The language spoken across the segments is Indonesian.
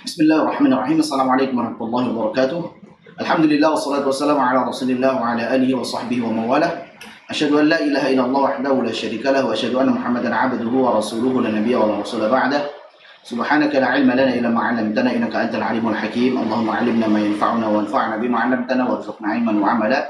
Bismillahirrahmanirrahim. Assalamualaikum warahmatullahi wabarakatuh. Alhamdulillah wassalatu wassalamu ala Rasulillah wa ala alihi wa sahbihi wa mawalah. Asyhadu an la ilaha illallah wahdahu la syarika lahu wa asyhadu anna Muhammadan 'abduhu wa rasuluhu la nabiyya wa la rasula ba'dah. Subhanaka la ilma lana illa ma 'allamtana innaka antal alimul hakim. Allahumma 'allimna ma yanfa'una wanfa'na bima 'allamtana warzuqna 'ilman wa 'amala.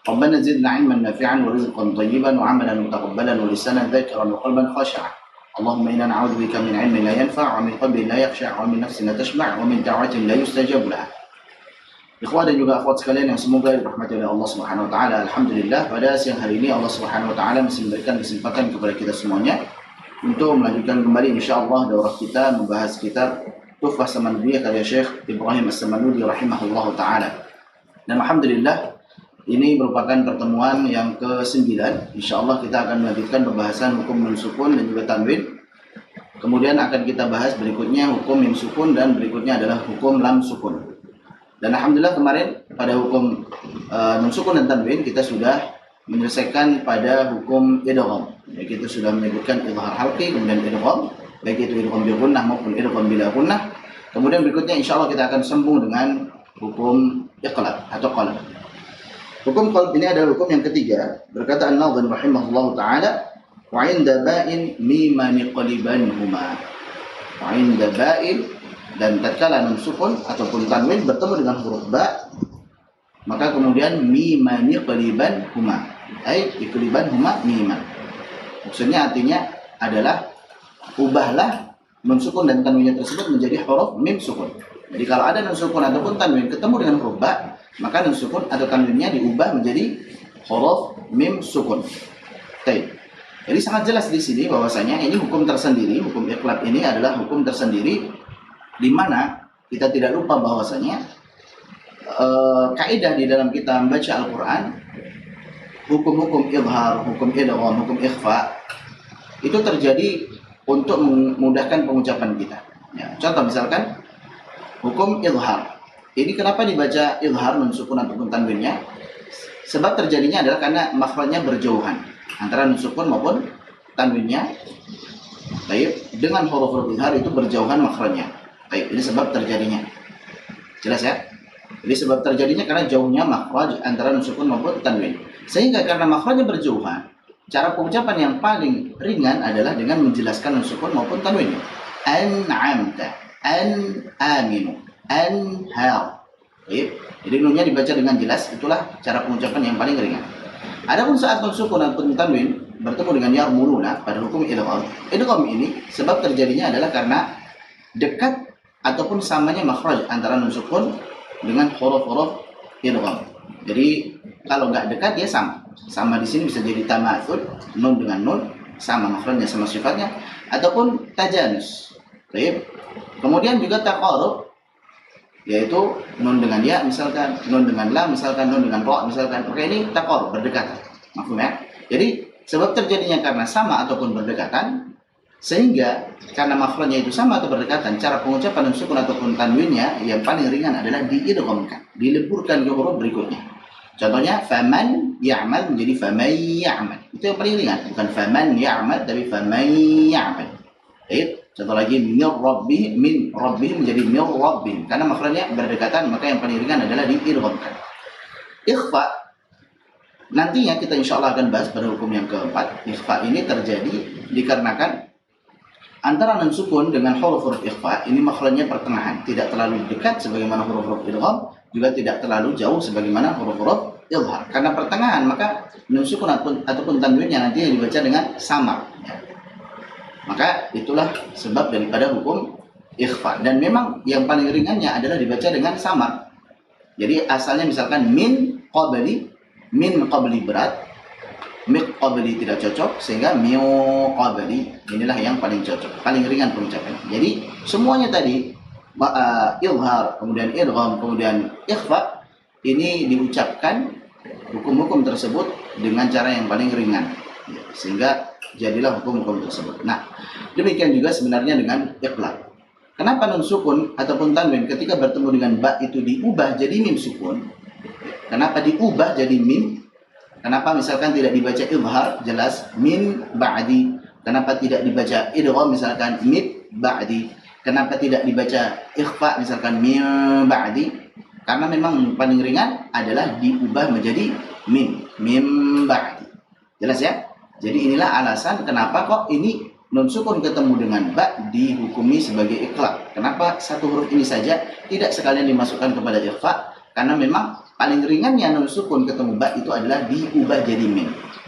Rabbana zidna 'ilman nafi'an wa rizqan thayyiban wa 'amalan mutaqabbalan wa lisanan dzakiran wa qalban khashi'an. Allahumma inna na'udzubika min 'ilmin la yanfa' wa min qalbin la yakhsha' wa min nafsin la tashba' wa min da'watin la yustajab laha. Ikhwah dan juga akhwat sekalian yang semoga dirahmati oleh Allah Subhanahu wa taala. Alhamdulillah pada siang hari ini Allah Subhanahu wa taala masih memberikan kesempatan kepada kita semuanya untuk melanjutkan kembali insyaallah daurah kita membahas kitab Tuhfah Samanudiyah karya Syekh Ibrahim As-Samanudi rahimahullahu taala. Dan alhamdulillah ini merupakan pertemuan yang ke-9. Insyaallah kita akan melanjutkan pembahasan hukum nun sukun dan juga tanwin. Kemudian akan kita bahas berikutnya hukum mim sukun dan berikutnya adalah hukum lam sukun. Dan alhamdulillah kemarin pada hukum nun sukun dan tanwin kita sudah menyelesaikan pada hukum idgham. Ya, kita sudah menyebutkan idhar halqi kemudian idgham, baik itu idgham bi gunnah maupun idgham bila gunnah. Kemudian berikutnya insyaallah kita akan sambung dengan hukum iqlab atau qalb. Hukum qalb ini adalah hukum yang ketiga. Berkata An-Nadhim rahimahullahu taala, wa 'inda ba'in miman qalibanhuma. Wa 'inda ba'in, dan tatkala nun sukun ataupun tanwin bertemu dengan huruf ba, maka kemudian miman qalibanhuma, ai iqlibanhuma miman. Maksudnya artinya adalah ubahlah nun sukun dan tanwinnya tersebut menjadi huruf mim sukun. Jadi kalau ada nun sukun ataupun tanwin ketemu dengan huruf ba, maka nun sukun atau tanwinnya diubah menjadi huruf mim sukun. Baik. Jadi sangat jelas di sini bahwasanya ini hukum tersendiri, hukum iqlab ini adalah hukum tersendiri di mana kita tidak lupa bahwasanya kaidah di dalam kita membaca Al-Qur'an, hukum-hukum izhar, hukum idgham, hukum ikhfa itu terjadi untuk memudahkan pengucapan kita. Ya, contoh misalkan hukum izhar. Ini kenapa dibaca izhar nun sukun ataupun tanwinnya? Sebab terjadinya adalah karena makhrajnya berjauhan antara nun sukun maupun tanwinnya. Baik, dengan huruf-huruf izhar itu berjauhan makhrajnya. Baik, ini sebab terjadinya. Jelas ya? Jadi sebab terjadinya karena jauhnya makhraj antara nun sukun maupun tanwin. Sehingga karena makhrajnya berjauhan, cara pengucapan yang paling ringan adalah dengan menjelaskan nun sukun maupun tanwin. An'amta, an aminu, anhar. Jadi nunnya dibaca dengan jelas, itulah cara pengucapan yang paling ringan. Adapun saat nun sukun ataupun tanwin bertemu dengan yarmuluna pada hukum idgham. Idgham ini sebab terjadinya adalah karena dekat ataupun samanya makhraj antara nun sukun dengan huruf-huruf idgham. Jadi kalau nggak dekat dia sama. Sama di sini bisa jadi tamathul, nun dengan nun, sama makhrajnya sama sifatnya, ataupun tajanus. Baik. Kemudian juga taqarrub, yaitu nun dengan ya misalkan, nun dengan lam misalkan, nun dengan ra misalkan. Maka ini taqarrub, berdekatan. Mafhum ya? Jadi sebab terjadinya karena sama ataupun berdekatan, sehingga karena makhrajnya itu sama atau berdekatan, cara pengucapan nun sukun ataupun tanwinnya yang paling ringan adalah diidghamkan, dileburkan ke huruf berikutnya. Contohnya faman ya'mal menjadi faman ya'mal. Itu yang paling ringan, bukan faman ya'mal tapi faman ya'mal. Baik. Contoh lagi min rabbih menjadi min rabbih. Karena makhrajnya berdekatan, maka yang paling ringan adalah diidghamkan. Ikhfa nantinya kita insyaallah akan bahas pada hukum yang keempat. Ikhfa ini terjadi dikarenakan antara nun sukun dengan huruf-huruf ikhfa ini makhrajnya pertengahan, tidak terlalu dekat sebagaimana huruf-huruf idgham, juga tidak terlalu jauh sebagaimana huruf-huruf izhar. Karena pertengahan, maka nun sukun ataupun tanwinnya nantinya dibaca dengan samar. Maka itulah sebab daripada hukum ikhfa. Dan memang yang paling ringannya adalah dibaca dengan samar. Jadi asalnya misalkan min qabli berat, min qabli tidak cocok, sehingga min qabli inilah yang paling cocok, paling ringan pengucapannya. Jadi semuanya tadi izhar, kemudian idgham, kemudian ikhfa ini diucapkan hukum-hukum tersebut dengan cara yang paling ringan, sehingga jadilah hukum-hukum tersebut. Nah, demikian juga sebenarnya dengan iqlab. Kenapa nun sukun ataupun tanwin ketika bertemu dengan ba itu diubah jadi mim sukun? Kenapa diubah jadi mim? Kenapa misalkan tidak dibaca izhar jelas min ba'di? Kenapa tidak dibaca idgham misalkan mid ba'di? Kenapa tidak dibaca ikhfa misalkan min ba'di? Karena memang paling ringan adalah diubah menjadi min ba'di. Jelas ya? Jadi inilah alasan kenapa kok ini nun sukun ketemu dengan ba dihukumi sebagai iqlab. Kenapa satu huruf ini saja tidak sekalian dimasukkan kepada ikhfa? Karena memang paling ringannya nun sukun ketemu ba itu adalah diubah jadi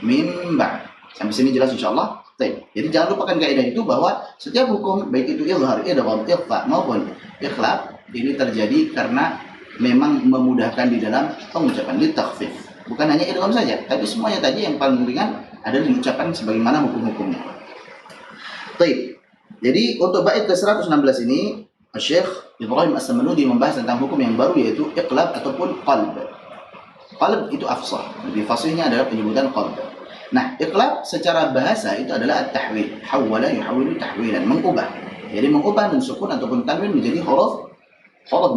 min ba. Sampai sini jelas insyaallah. Baik. Jadi jangan lupakan kaidah itu bahwa setiap hukum baik itu izhar, idgham, ikhfa maupun iqlab ini terjadi karena memang memudahkan di dalam pengucapan litakhfif. Bukan hanya idgham saja, tapi semuanya tadi yang paling ringan adalah diucapkan sebagaimana hukum-hukumnya. Baik. Jadi untuk bait ke-116 ini Syekh Ibrahim As-Samanuji membahas tentang hukum yang baru yaitu iqlab ataupun qalb. Qalb itu afsah. Lebih fasihnya adalah penyebutan qalb. Nah, iqlab secara bahasa itu adalah at-tahwil. Hawwala yuhawwilu tahwilan, mengubah. Jadi mengubah nun sukun ataupun tanwin menjadi huruf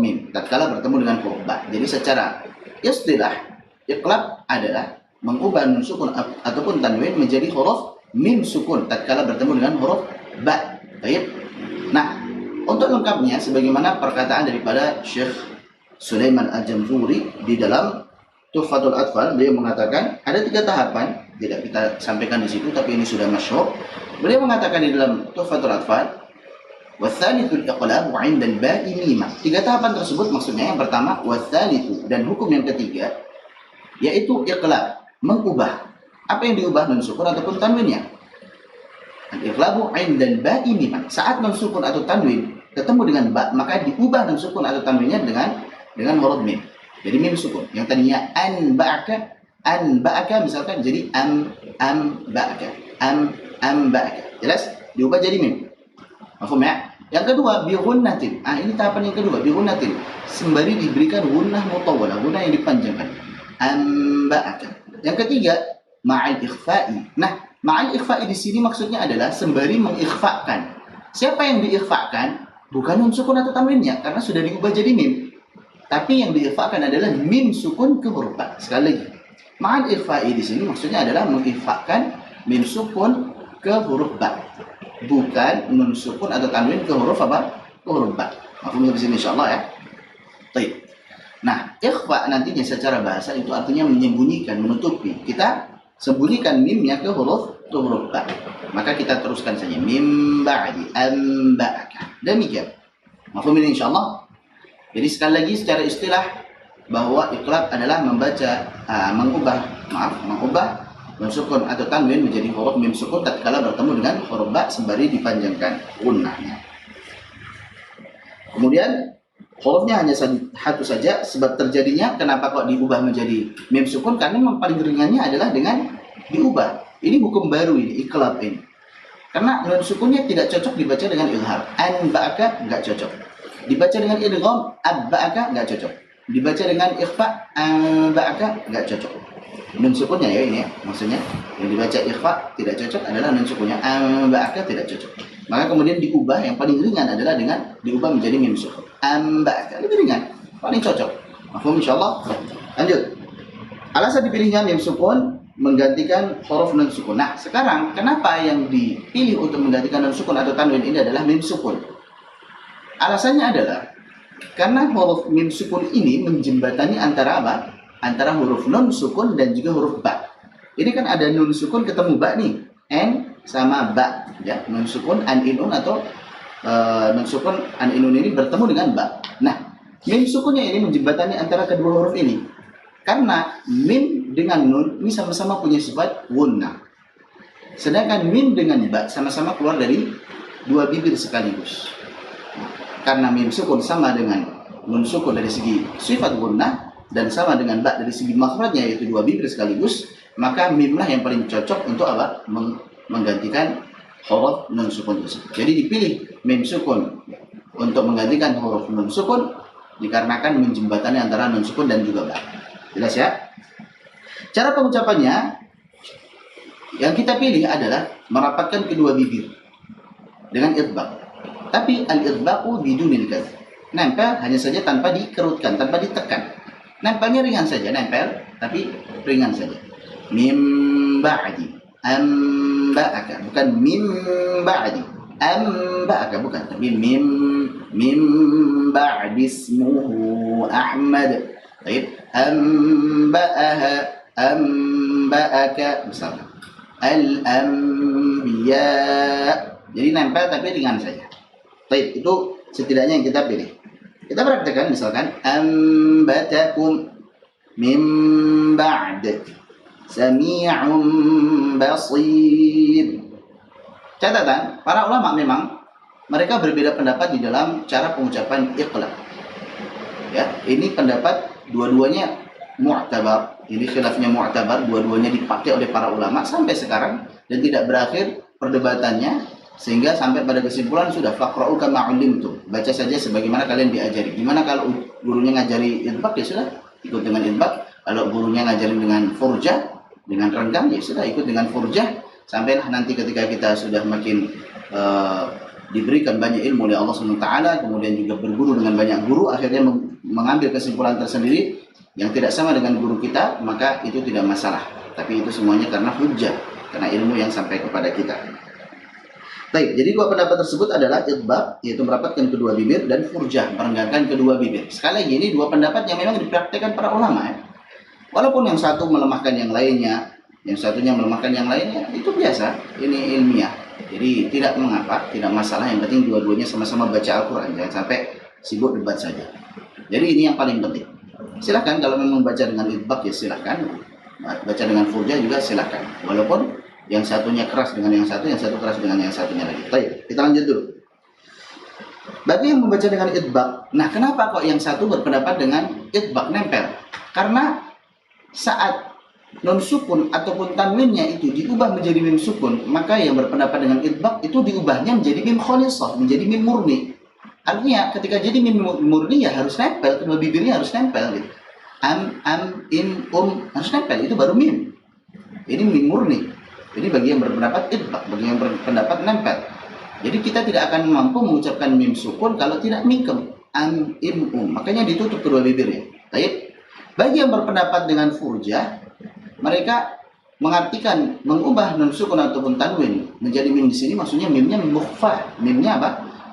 mim tatkala bertemu dengan huruf ba. Jadi secara istilah iqlab adalah mengubah nun sukun ataupun tanwin menjadi huruf mim sukun tatkala bertemu dengan huruf ba. Baik. Nah, untuk lengkapnya sebagaimana perkataan daripada Syekh Sulaiman Al-Jamzuri di dalam Tuhfatul Atfal, beliau mengatakan ada 3 tahapan, tidak kita sampaikan di situ tapi ini sudah masyhur. Beliau mengatakan di dalam Tuhfatul Atfal, watsalitsul iqlab 'inda al-ba'i mimah. 3 tahapan tersebut maksudnya yang pertama watsalitsu, dan hukum yang ketiga yaitu iqlab, mengubah. Apa yang diubah nun sukun ataupun tanwinnya? Al-iqlabu 'inda al-ba'i mimah. Saat nun sukun atau tanwin ketemu dengan ba, maka diubah nun sukun atau tanwinnya dengan huruf mim. Jadi mim sukun. Yang tadinya an ba'aka misalkan jadi am ba'aka. Jelas? Diubah jadi mim. Mafhum ya? Yang kedua bi ghunnatin. Ini tahapan yang kedua, bi ghunnatin. Sembari diberikan gunnah mutawwalah, gunnah yang dipanjangkan. Am ba'aka. Yang ketiga ma'al ikhfa'i. Nah, ma'al ikhfa'i di sini maksudnya adalah sembari mengikhfakan. Siapa yang diikhfakan? Bukan nun sukun atau tanwinnya karena sudah diubah jadi mim. Tapi yang diikhfakan adalah mim sukun ke huruf ba. Sekali lagi, ma'al ikhfa'i di sini maksudnya adalah mengikhfakan mim sukun ke huruf ba, bukan nun sukun atau tanwin ke huruf apa? Ke huruf ba. Mafhum di sini insyaallah ya. Baik. Nah, ikhfa nantinya secara bahasa itu artinya menyembunyikan, menutupi. Kita sembunyikan mimnya ke huruf ba. Maka kita teruskan saja mim ba'di am ba'aka. Demikian. Mafhum ini insyaallah. Jadi sekali lagi secara istilah bahwa iqlab adalah mengubah nun sukun atau tanwin menjadi huruf mim sukun tatkala bertemu dengan huruf ba sembari dipanjangkan gunnahnya. Kemudian hurufnya hanya satu saja, sebab terjadinya kenapa kok diubah menjadi mim sukun karena memang paling ringannya adalah dengan diubah. Ini hukum baru ini, iqlab ini. Karena nun sukunnya tidak cocok dibaca dengan izhar. An ba'aka enggak cocok. Dibaca dengan idgham abba'aka enggak cocok. Dibaca dengan ikhfa ba'aka enggak cocok. Nun sukunnya ya ini ya, maksudnya yang dibaca ikhfa tidak cocok adalah nun sukunnya, ba'aka tidak cocok. Maka kemudian diubah, yang paling ringan adalah dengan diubah menjadi mim sukun. Ba'aka lebih ringan, paling cocok. Mafhum insyaallah. Lanjut. Alasan dipilihnya mim sukun menggantikan huruf nun sukun. Nah, sekarang kenapa yang dipilih untuk menggantikan nun sukun atau tanwin ini adalah mim sukun? Alasannya adalah karena huruf mim sukun ini menjembatani antara apa? Antara huruf nun sukun dan juga huruf ba. Ini kan ada nun sukun ketemu ba nih. N sama ba. Ya, nun sukun an inun atau nun sukun an inun ini bertemu dengan ba. Nah, mim sukunnya ini menjembatani antara kedua huruf ini. Karena mim dengan nun ini sama-sama punya sifat gunnah. Sedangkan mim dengan ba sama-sama keluar dari 2 bibir sekaligus. Karena mim sukun sama dengan nun sukun dari segi sifat gunnah dan sama dengan ba dari segi makhrajnya yaitu 2 bibir sekaligus, maka mimlah yang paling cocok untuk apa? Menggantikan huruf nun sukun tersebut. Jadi dipilih mim sukun untuk menggantikan huruf nun sukun dikarenakan menjembatani antara nun sukun dan juga ba. Jelas ya? Cara pengucapannya yang kita pilih adalah merapatkan kedua bibir dengan idbaq. Tapi al-idbaqu bidunil kadz. Nempel hanya saja tanpa dikerutkan, tanpa ditekan. Nempelnya ringan saja, nempel tapi ringan saja. Mim ba'di am ba'aka, bukan mim ba'di. Amba'aka bukan, tapi mim ba'di ismuhu Ahmad. Baik, amba'aka misalnya. Al-anbiya. Jadi nempel tapi ringan saja. Baik, itu setidaknya yang kita pilih. Kita praktekkan misalkan ambatakum min ba'd sami'un basir. Catatan, para ulama memang mereka berbeda pendapat di dalam cara pengucapan iqlab. Ya, ini pendapat dua-duanya mu'tabar. Ini khilafnya mu'tabar, dua-duanya dipakai oleh para ulama sampai sekarang dan tidak berakhir perdebatannya sehingga sampai pada kesimpulan sudah faqra'u kama 'ullimtum. Baca saja sebagaimana kalian diajari. Gimana kalau gurunya ngajari idbaq ya sudah ikut dengan idbaq. Kalau gurunya ngajarin dengan furjah, dengan renggang ya sudah ikut dengan furjah. Sampailah nanti ketika kita sudah makin diberikan banyak ilmu oleh Allah SWT, kemudian juga berguru dengan banyak guru, akhirnya mengambil kesimpulan tersendiri yang tidak sama dengan guru kita, maka itu tidak masalah. Tapi itu semuanya karena hujjah, karena ilmu yang sampai kepada kita. Baik, jadi dua pendapat tersebut adalah idbaq, yaitu merapatkan kedua bibir, dan furjah, merenggangkan kedua bibir. Sekali lagi, ini dua pendapat yang memang dipraktikkan para ulama. Ya. Walaupun yang satu melemahkan yang lainnya, yang satunya melemahkan yang lainnya, itu biasa, ini ilmiah. Jadi tidak mengapa, tidak masalah, yang penting dua-duanya sama-sama baca Al-Quran, jangan sampai sibuk debat saja. Jadi ini yang paling penting. Silahkan kalau memang baca dengan idbaq ya silahkan, baca dengan furjah juga silahkan. Walaupun yang satunya keras dengan yang satu keras dengan yang satunya lagi. Baik, kita lanjut dulu. Bagi yang membaca dengan idbaq, nah kenapa kok yang satu berpendapat dengan idbaq nempel? Karena saat non sukun ataupun tanwinnya itu diubah menjadi mim sukun, maka yang berpendapat dengan idbaq itu diubahnya menjadi mim kholisah, menjadi mim murni. Artinya ketika jadi mim murni ya harus nempel, kedua bibirnya harus nempel gitu. In, harus nempel, itu baru mim. Ini mim murni. Jadi bagi yang berpendapat idbaq, bagi yang berpendapat nempel. Jadi kita tidak akan mampu mengucapkan mim sukun kalau tidak mikem. Makanya ditutup kedua bibirnya. Baik. Bagi yang berpendapat dengan furjah, mereka mengartikan mengubah nun sukun ataupun tanwin menjadi mim di sini maksudnya mimnya mukhfa. Mimnya apa?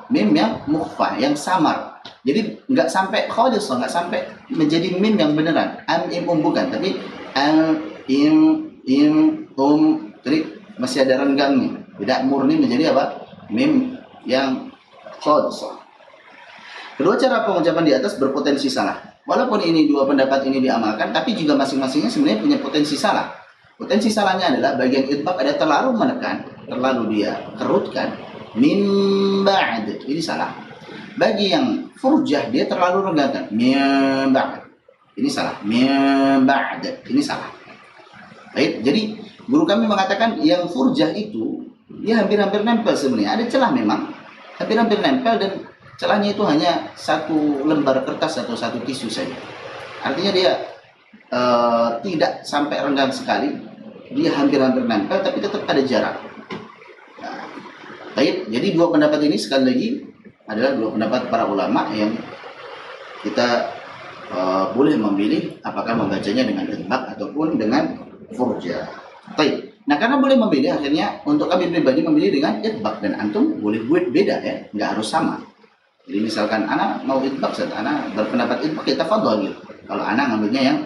Mim yang mukhfa, yang samar. Jadi nggak sampai khalis, nggak sampai menjadi mim yang beneran. Bukan, tapi jadi masih ada renggangnya. Tidak murni menjadi apa? Mim yang khalis. Kedua cara pengucapan di atas berpotensi salah. Walaupun ini dua pendapat ini diamalkan, tapi juga masing-masingnya sebenarnya punya potensi salah. Potensi salahnya adalah bagian idbaq ada terlalu menekan, terlalu dia kerutkan, min ba'd, ini salah. Bagi yang furjah dia terlalu renggangkan, min ba'd, ini salah. Min ba'd, ini salah. Baik, jadi guru kami mengatakan yang furjah itu dia hampir-hampir nempel sebenarnya. Ada celah memang, hampir-hampir nempel dan celahnya itu hanya satu lembar kertas atau satu tisu saja. Artinya dia tidak sampai renggang sekali, dia hampir-hampir nempel, tapi tetap ada jarak. Nah, baik, jadi dua pendapat ini sekali lagi adalah dua pendapat para ulama yang kita boleh memilih apakah membacanya dengan idbaq ataupun dengan furjah. Baik. Nah, karena boleh memilih, akhirnya untuk kami pribadi memilih dengan idbaq, dan antum boleh buat beda ya, nggak harus sama. Jadi misalkan anak mau idbaq, anak berpendapat idbaq, kita fadhol gitu. Kalau anak ngambilnya yang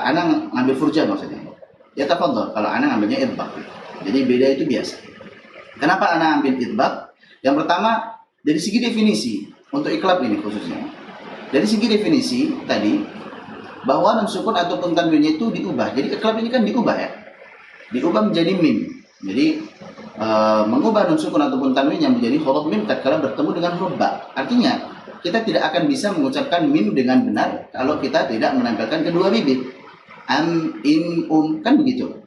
anak ngambil furjah maksudnya, ya tafadhol. Kalau anak ngambilnya idbaq gitu. Jadi beda itu biasa. Kenapa anak ambil idbaq? Yang pertama dari segi definisi untuk iqlab ini khususnya. Dari segi definisi tadi bahwa nun sukun ataupun tanwinnya itu diubah. Jadi iqlab ini kan diubah ya, diubah menjadi mim. Jadi mengubah nun sukun ataupun tanwin yang menjadi huruf mim tatkala bertemu dengan huruf ba. Artinya kita tidak akan bisa mengucapkan mim dengan benar kalau kita tidak menempelkan kedua bibir. Kan begitu.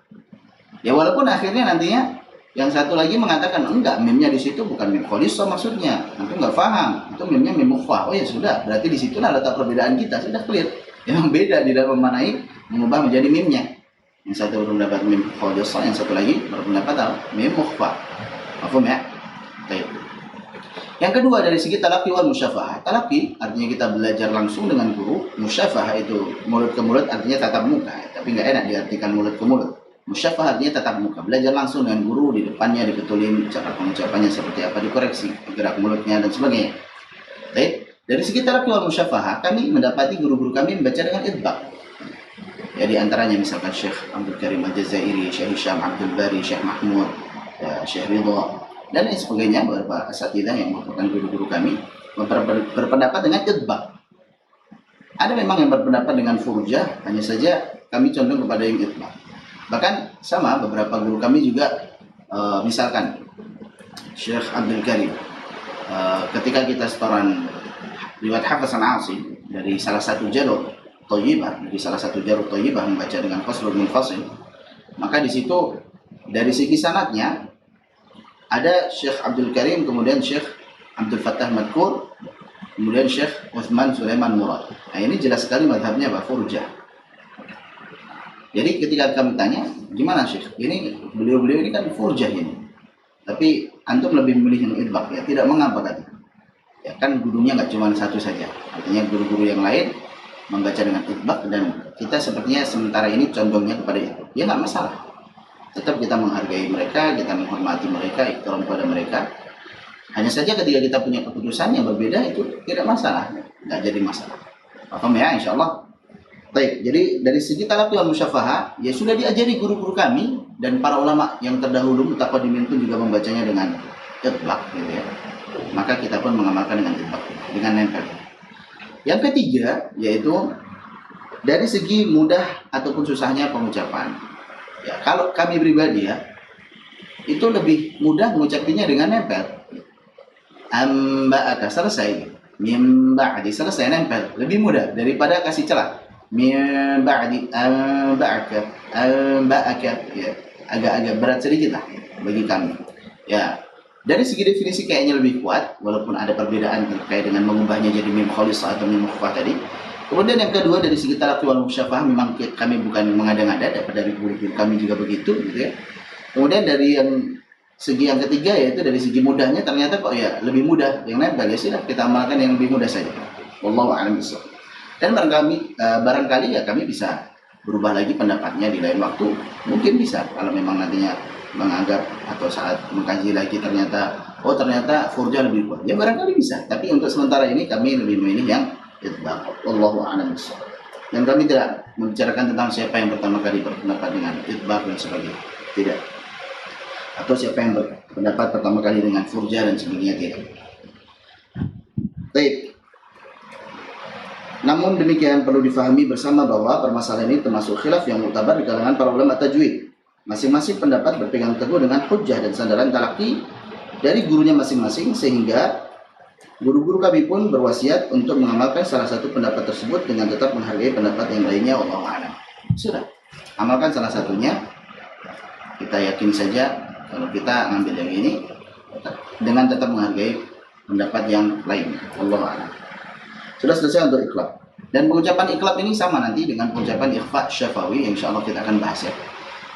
Ya walaupun akhirnya nantinya yang satu lagi mengatakan enggak, mimnya di situ bukan mim kholisah maksudnya. Nanti enggak paham. Itu mimnya mim mukhfa. Oh ya sudah, berarti di situlah letak perbedaan kita, sudah clear. Yang beda di dalam memanai mengubah menjadi mimnya. Yang satu berpendapat mim kholisah, yang satu lagi berpendapat mim mukhfa. Paham ya? Baik. Yang kedua dari segi talaqi wal musyafahah. Talaqi artinya kita belajar langsung dengan guru. Musyafahah itu mulut ke mulut, artinya tatap muka, tapi nggak enak diartikan mulut ke mulut. Musyafah artinya tatap muka, belajar langsung dengan guru di depannya, dibetulin cara pengucapannya seperti apa, dikoreksi gerak mulutnya dan sebagainya. Baik, dari segi talaqi wal musyafahah, kami mendapati guru-guru kami membaca dengan idbaq. Ya, di antaranya misalkan Syekh Abdul Karim Al-Jazairi, Syekh Hisham Abdul Bari, Syekh Mahmud, Syekh Ridha, dan lain sebagainya, beberapa asatidzah yang merupakan guru-guru kami berpendapat dengan idbaq. Ada memang yang berpendapat dengan furjah, hanya saja kami condong kepada yang idbaq. Bahkan sama beberapa guru kami juga misalkan Syekh Abdul Karim, ketika kita setoran riwayat Hafiz Al-Asim dari salah satu jalur Thayyibah, membaca dengan faslun munfasil, maka di situ dari segi sanadnya ada Syekh Abdul Karim, kemudian Syekh Abdul Fattah Madkur, kemudian Syekh Uthman Sulaiman Murad. Nah, ini jelas sekali madhabnya furjah. Jadi ketika kami tanya, gimana Syekh? Ini beliau-beliau ini kan furjah ini, tapi antum lebih memilih yang idbaq, ya tidak mengapa kata. Ya kan gurunya nggak cuma satu saja, artinya guru-guru yang lain membaca dengan idbaq dan kita sepertinya sementara ini condongnya kepada itu. Ya nggak masalah. Tetap kita menghargai mereka, kita menghormati mereka, ihtiram kepada mereka. Hanya saja ketika kita punya keputusan yang berbeda itu tidak masalah, nggak jadi masalah. Paham ya, insya Allah. Baik, jadi dari segi talaqi wal musyafahah, ya sudah diajari guru-guru kami dan para ulama yang terdahulu mutaqaddimin pun juga membacanya dengan idbaq, gitu ya. Maka kita pun mengamalkan dengan idbaq, dengan nempel. Yang ketiga yaitu dari segi mudah ataupun susahnya pengucapan. Ya, kalau kami pribadi ya, itu lebih mudah mengucapinya dengan nempel. Amba'aka selesai, mim ba'di selesai, nempel, lebih mudah daripada kasih celah. Mim ba'di amba'aka, ya, agak-agak berat sedikit lah bagi kami. Ya, dari segi definisi kayaknya lebih kuat, walaupun ada perbedaan terkait dengan mengubahnya jadi mim khalisah atau mim mukhafafah tadi. Kemudian yang kedua dari segi talaqi wal musyafahah, memang kami bukan mengada-ngada, dapat dari guru-guru kami juga begitu, gitu ya. Kemudian dari segi yang ketiga yaitu dari segi mudahnya, ternyata kok ya lebih mudah yang nempel, ya sudah kita amalkan yang lebih mudah saja. Wallahu a'lam bishawab. Dan barangkali ya kami bisa berubah lagi pendapatnya di lain waktu, mungkin bisa kalau memang nantinya menganggap atau saat mengkaji lagi ternyata furjah lebih kuat, ya barangkali bisa. Tapi untuk sementara ini kami lebih memilih yang idbaq. Wallahu a'lam bishawab. Dan kami tidak membicarakan tentang siapa yang pertama kali berpendapat dengan idbaq dan sebagainya, tidak. Atau siapa yang berpendapat pertama kali dengan furjah dan sebagainya, tidak. Baik. Namun demikian perlu difahami bersama bahwa permasalahan ini termasuk khilaf yang muktabar di kalangan para ulama tajwid. Masing-masing pendapat berpegang teguh dengan hujjah dan sandaran talaqi dari gurunya masing-masing, sehingga guru-guru kami pun berwasiat untuk mengamalkan salah satu pendapat tersebut dengan tetap menghargai pendapat yang lainnya. Wallahu a'lam. Sudah, amalkan salah satunya. Kita yakin saja kalau kita ngambil yang ini dengan tetap menghargai pendapat yang lain. Wallahu a'lam. Sudah selesai untuk iqlab. Dan pengucapan iqlab ini sama nanti dengan pengucapan ikhfa syafawi yang insya Allah kita akan bahas ya.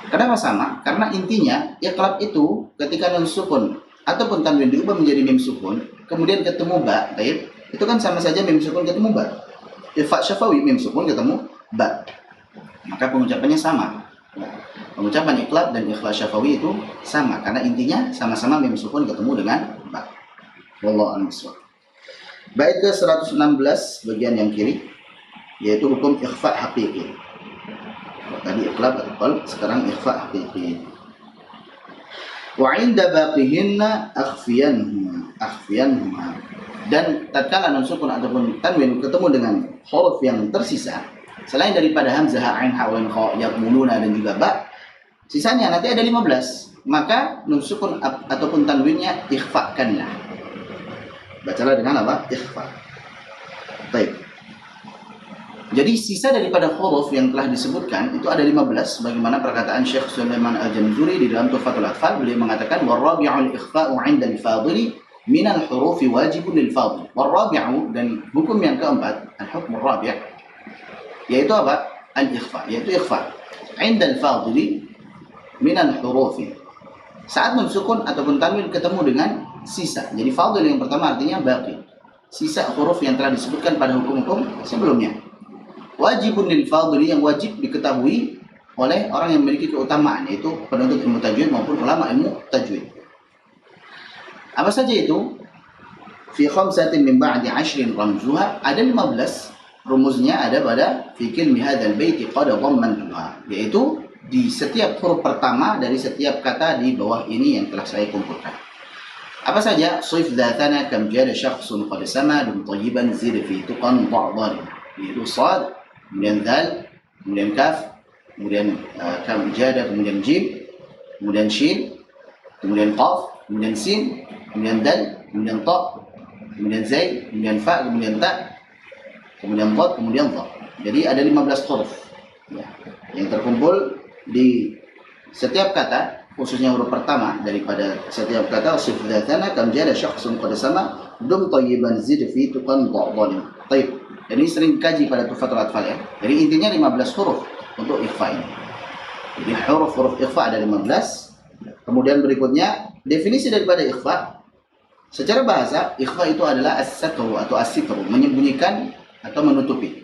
Kenapa sama? Karena intinya iqlab itu ketika nun sukun ataupun tanwin diubah menjadi mim sukun, kemudian ketemu ba, baik, itu kan sama saja mim sukun ketemu ba. Ikhfa syafawi mim sukun ketemu ba. Maka pengucapannya sama. Pengucapan iqlab dan ikhfa syafawi itu sama karena intinya sama-sama mim sukun ketemu dengan ba. Wallahu a'lam bishawab. Bait ke 116 bagian yang kiri yaitu hukum ikhfa haqiqi. Tadi iqlab atau qalb, sekarang ikhfa haqiqi. Wa 'inda baqihinna akhfiyanhuma. Dan tatkala nun sukun ataupun tanwin ketemu dengan huruf yang tersisa selain daripada hamzah, ain, ha, wain, kha, yaquluna dan juga ba, sisanya nanti ada 15. Maka nun sukun ataupun tanwinnya ikhfakanlah. Bacalah dengan apa? Ikhfa. Baik. Jadi sisa daripada huruf yang telah disebutkan itu ada 15, bagaimana perkataan Syekh Sulaiman Al-Jamzuri di dalam Tuhfatul Atfal. Beliau mengatakan warabi'ul ikhfa'u 'inda al-fadili min al-hurufi wajibun lil fadil. Warabi'u, dan hukum yang keempat, al-hukm ar-rabi' yaitu apa? Al-ikhfa, yaitu ikhfa 'inda al-fadili min al-hurufi. Saat mensukun ataupun tanwin ketemu dengan sisa. Jadi fadil yang pertama artinya baqi, sisa huruf yang telah disebutkan pada hukum-hukum sebelumnya. Wajibun lil fadili, yang wajib diketahui oleh orang yang memiliki keutamaan, yaitu penuntut ilmu tajwid maupun ulama ilmu tajwid. Apa saja itu? Fi khamsatin min ba'di 'ashrin ramzuha, ada 15 rumusnya ada pada fi kilmi hadzal baiti qad dhammantuha, yaitu di setiap huruf pertama dari setiap kata di bawah ini yang telah saya kumpulkan. Apa saja? Sif dzatana kam jada syakhsun qad sama dum tayyiban zid fi tuqan ba'dhan, yaitu sad, kemudian dal, kemudian kaf, kemudian kam jada, kemudian jim, kemudian shin, kemudian qaf, kemudian sin, kemudian dal, kemudian ta, kemudian zai, kemudian fa, kemudian ta, kemudian dot, kemudian dha. Jadi ada 15 huruf ya, yang terkumpul di setiap kata, khususnya huruf pertama daripada setiap kata. Sif dzatana kam jada syakhsun qad sama dum tayyiban zid fi tuqan ba'dhan. Baik. Jadi sering kaji pada Tuhfatul Atfal ya. Jadi intinya 15 huruf untuk ikhfa ini. Jadi huruf-huruf ikhfa ada 15. Kemudian berikutnya definisi daripada ikhfa. Secara bahasa, ikhfa itu adalah as-satru atau as-sitru, menyembunyikan atau menutupi.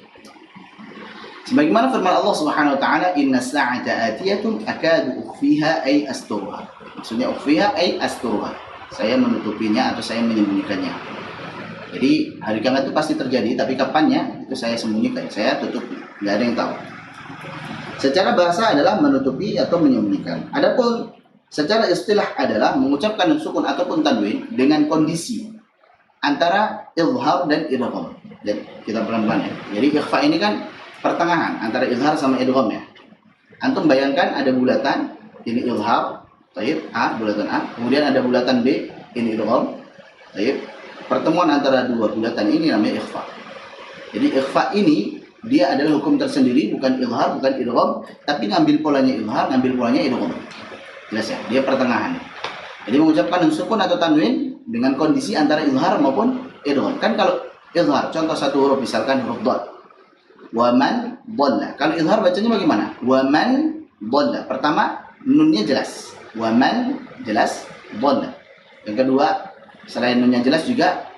Sebagaimana firman Allah Subhanahu wa taala, "Inna sa'ata atiyatun akadu ukhfiha ay asturuha." Maksudnya ukhfiha ay asturuha. Saya menutupinya atau saya menyembunyikannya. Jadi hari kiamat itu pasti terjadi, tapi kapannya itu saya sembunyikan, saya tutup, nggak ada yang tahu. Secara bahasa adalah menutupi atau menyembunyikan. Adapun secara istilah adalah mengucapkan sukun ataupun tanwin dengan kondisi antara izhar dan idgham. Jadi kita pelan-pelan ya. Jadi ikhfa ini kan pertengahan antara izhar sama idgham ya. Antum bayangkan ada bulatan, ini izhar, taib, A, bulatan A, kemudian ada bulatan B, ini idgham, taib. Pertemuan antara dua bulatan ini namanya ikhfa. Jadi ikhfa ini dia adalah hukum tersendiri, bukan izhar, bukan idgham, tapi ngambil polanya izhar, ngambil polanya idgham. Jelas ya, dia pertengahan. Jadi mengucapkan sukun atau tanwin dengan kondisi antara izhar maupun idgham. Kan kalau izhar, contoh satu huruf misalkan huruf dad. Wa man dhalla. Kalau izhar bacanya bagaimana? Wa man dhalla. Pertama nunnya jelas. Wa man jelas, dhalla. Yang kedua, selain nunnya jelas juga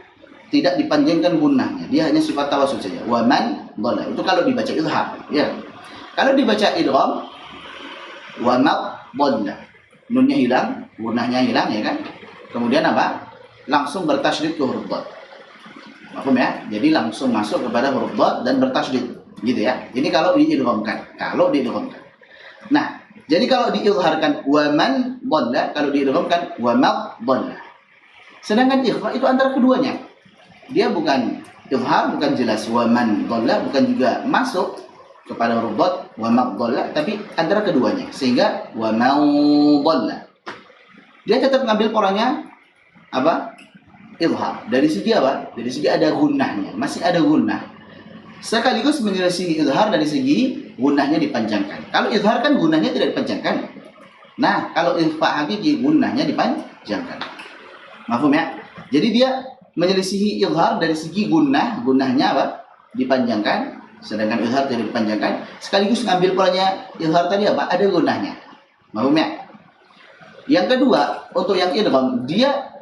tidak dipanjangkan gunnahnya. Dia hanya sifat tawassul saja. Wa man dhalla. Itu kalau dibaca izhar, ya. Kalau dibaca idgham, wa ma dhalla. Nunnya hilang, gunnahnya hilang ya kan? Kemudian apa? Langsung bertasydid ke huruf dad. Paham ya? Jadi langsung masuk kepada huruf dad dan bertasydid, gitu ya. Ini kalau diidghamkan. Nah, jadi kalau diizharkan wa man dhalla, kalau diidghamkan wa ma dhalla. Sedangkan ikhfa itu antara keduanya. Dia bukan izhar, bukan jelas wa man dhalla, bukan juga masuk kepada huruf dad wa ma dhalla, tapi antara keduanya. Sehingga wa ma dhalla. Dia tetap ngambil polanya apa? Izhar. Dari segi apa? Dari segi ada gunnahnya, masih ada gunnah. Sekaligus menyelesaikan izhar dari segi gunnahnya dipanjangkan. Kalau izhar kan gunnahnya tidak dipanjangkan. Nah, kalau ikhfa hakiki gunnahnya dipanjangkan. Mafhum ya? Jadi dia menyelisihi izhar dari segi gunnahnya apa? Dipanjangkan, sedangkan izhar tidak dipanjangkan. Sekaligus ngambil polanya izhar tadi apa? Ada gunnahnya. Mafhum ya? Yang kedua, untuk yang idgham, dia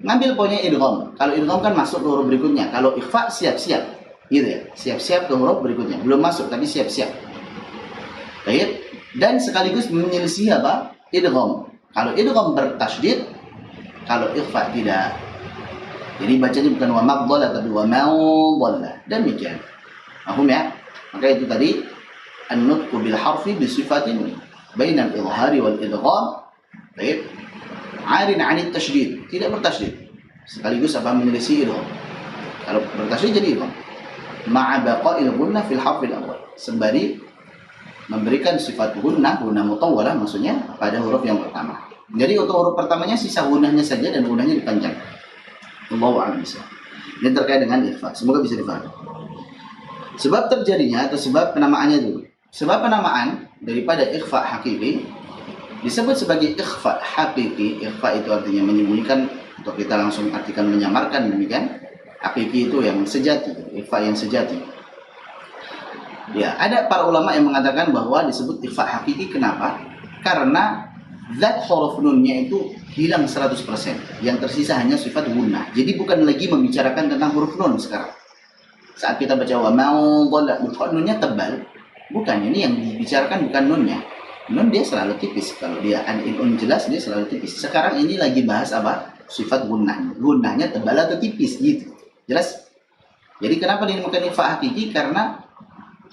ngambil poinnya idgham. Kalau idgham kan masuk ke huruf berikutnya. Kalau ikhfa siap-siap, gitu ya. Siap-siap ke huruf berikutnya. Belum masuk tapi siap-siap. Baik. Dan sekaligus menyelisih apa? Idgham. Kalau idgham bertasydid, kalau ikhfa tidak. Jadi bacanya bukan wa maqdhala tapi wa ma'dhala. Demikian. Paham ya? Maka itu tadi an-nutqu bil harfi bi sifatin bainal izhari wal idgham. Baik. Arin 'anit tasydid, tidak bertasydid. Sekaligus apa? Menyelisih idgham. Kalau bertasydid jadi idgham. Ma'a baqa'il gunnah fil harfil awwal. Sembari memberikan sifat gunnah mutawwalah maksudnya pada huruf yang pertama. Jadi untuk huruf pertamanya sisa gunnahnya saja dan gunnahnya dipanjang. Allahu a'lam bishawab. Ini terkait dengan ikhfa. Semoga bisa difahami. Sebab terjadinya atau sebab penamaannya dulu. Sebab penamaan daripada ikhfa hakiki disebut sebagai ikhfa hakiki. Ikhfa itu artinya menyembunyikan, atau kita langsung artikan menyamarkan demikian. Hakiki itu yang sejati, ikhfa yang sejati. Ya, ada para ulama yang mengatakan bahwa disebut ikhfa hakiki. Kenapa? Karena zat huruf nunnya itu hilang 100%. Yang tersisa hanya sifat gunnah. Jadi bukan lagi membicarakan tentang huruf nun sekarang. Saat kita baca wa ma'dhala, nunnya tebal, Bukan, ini yang dibicarakan bukan nunnya. Nun dia selalu tipis. Kalau dia an in un jelas dia selalu tipis. Sekarang ini lagi bahas apa? Sifat gunnah. Gunnahnya tebal atau tipis gitu. Jelas? Jadi kenapa dinamakan ikhfa hakiki? Karena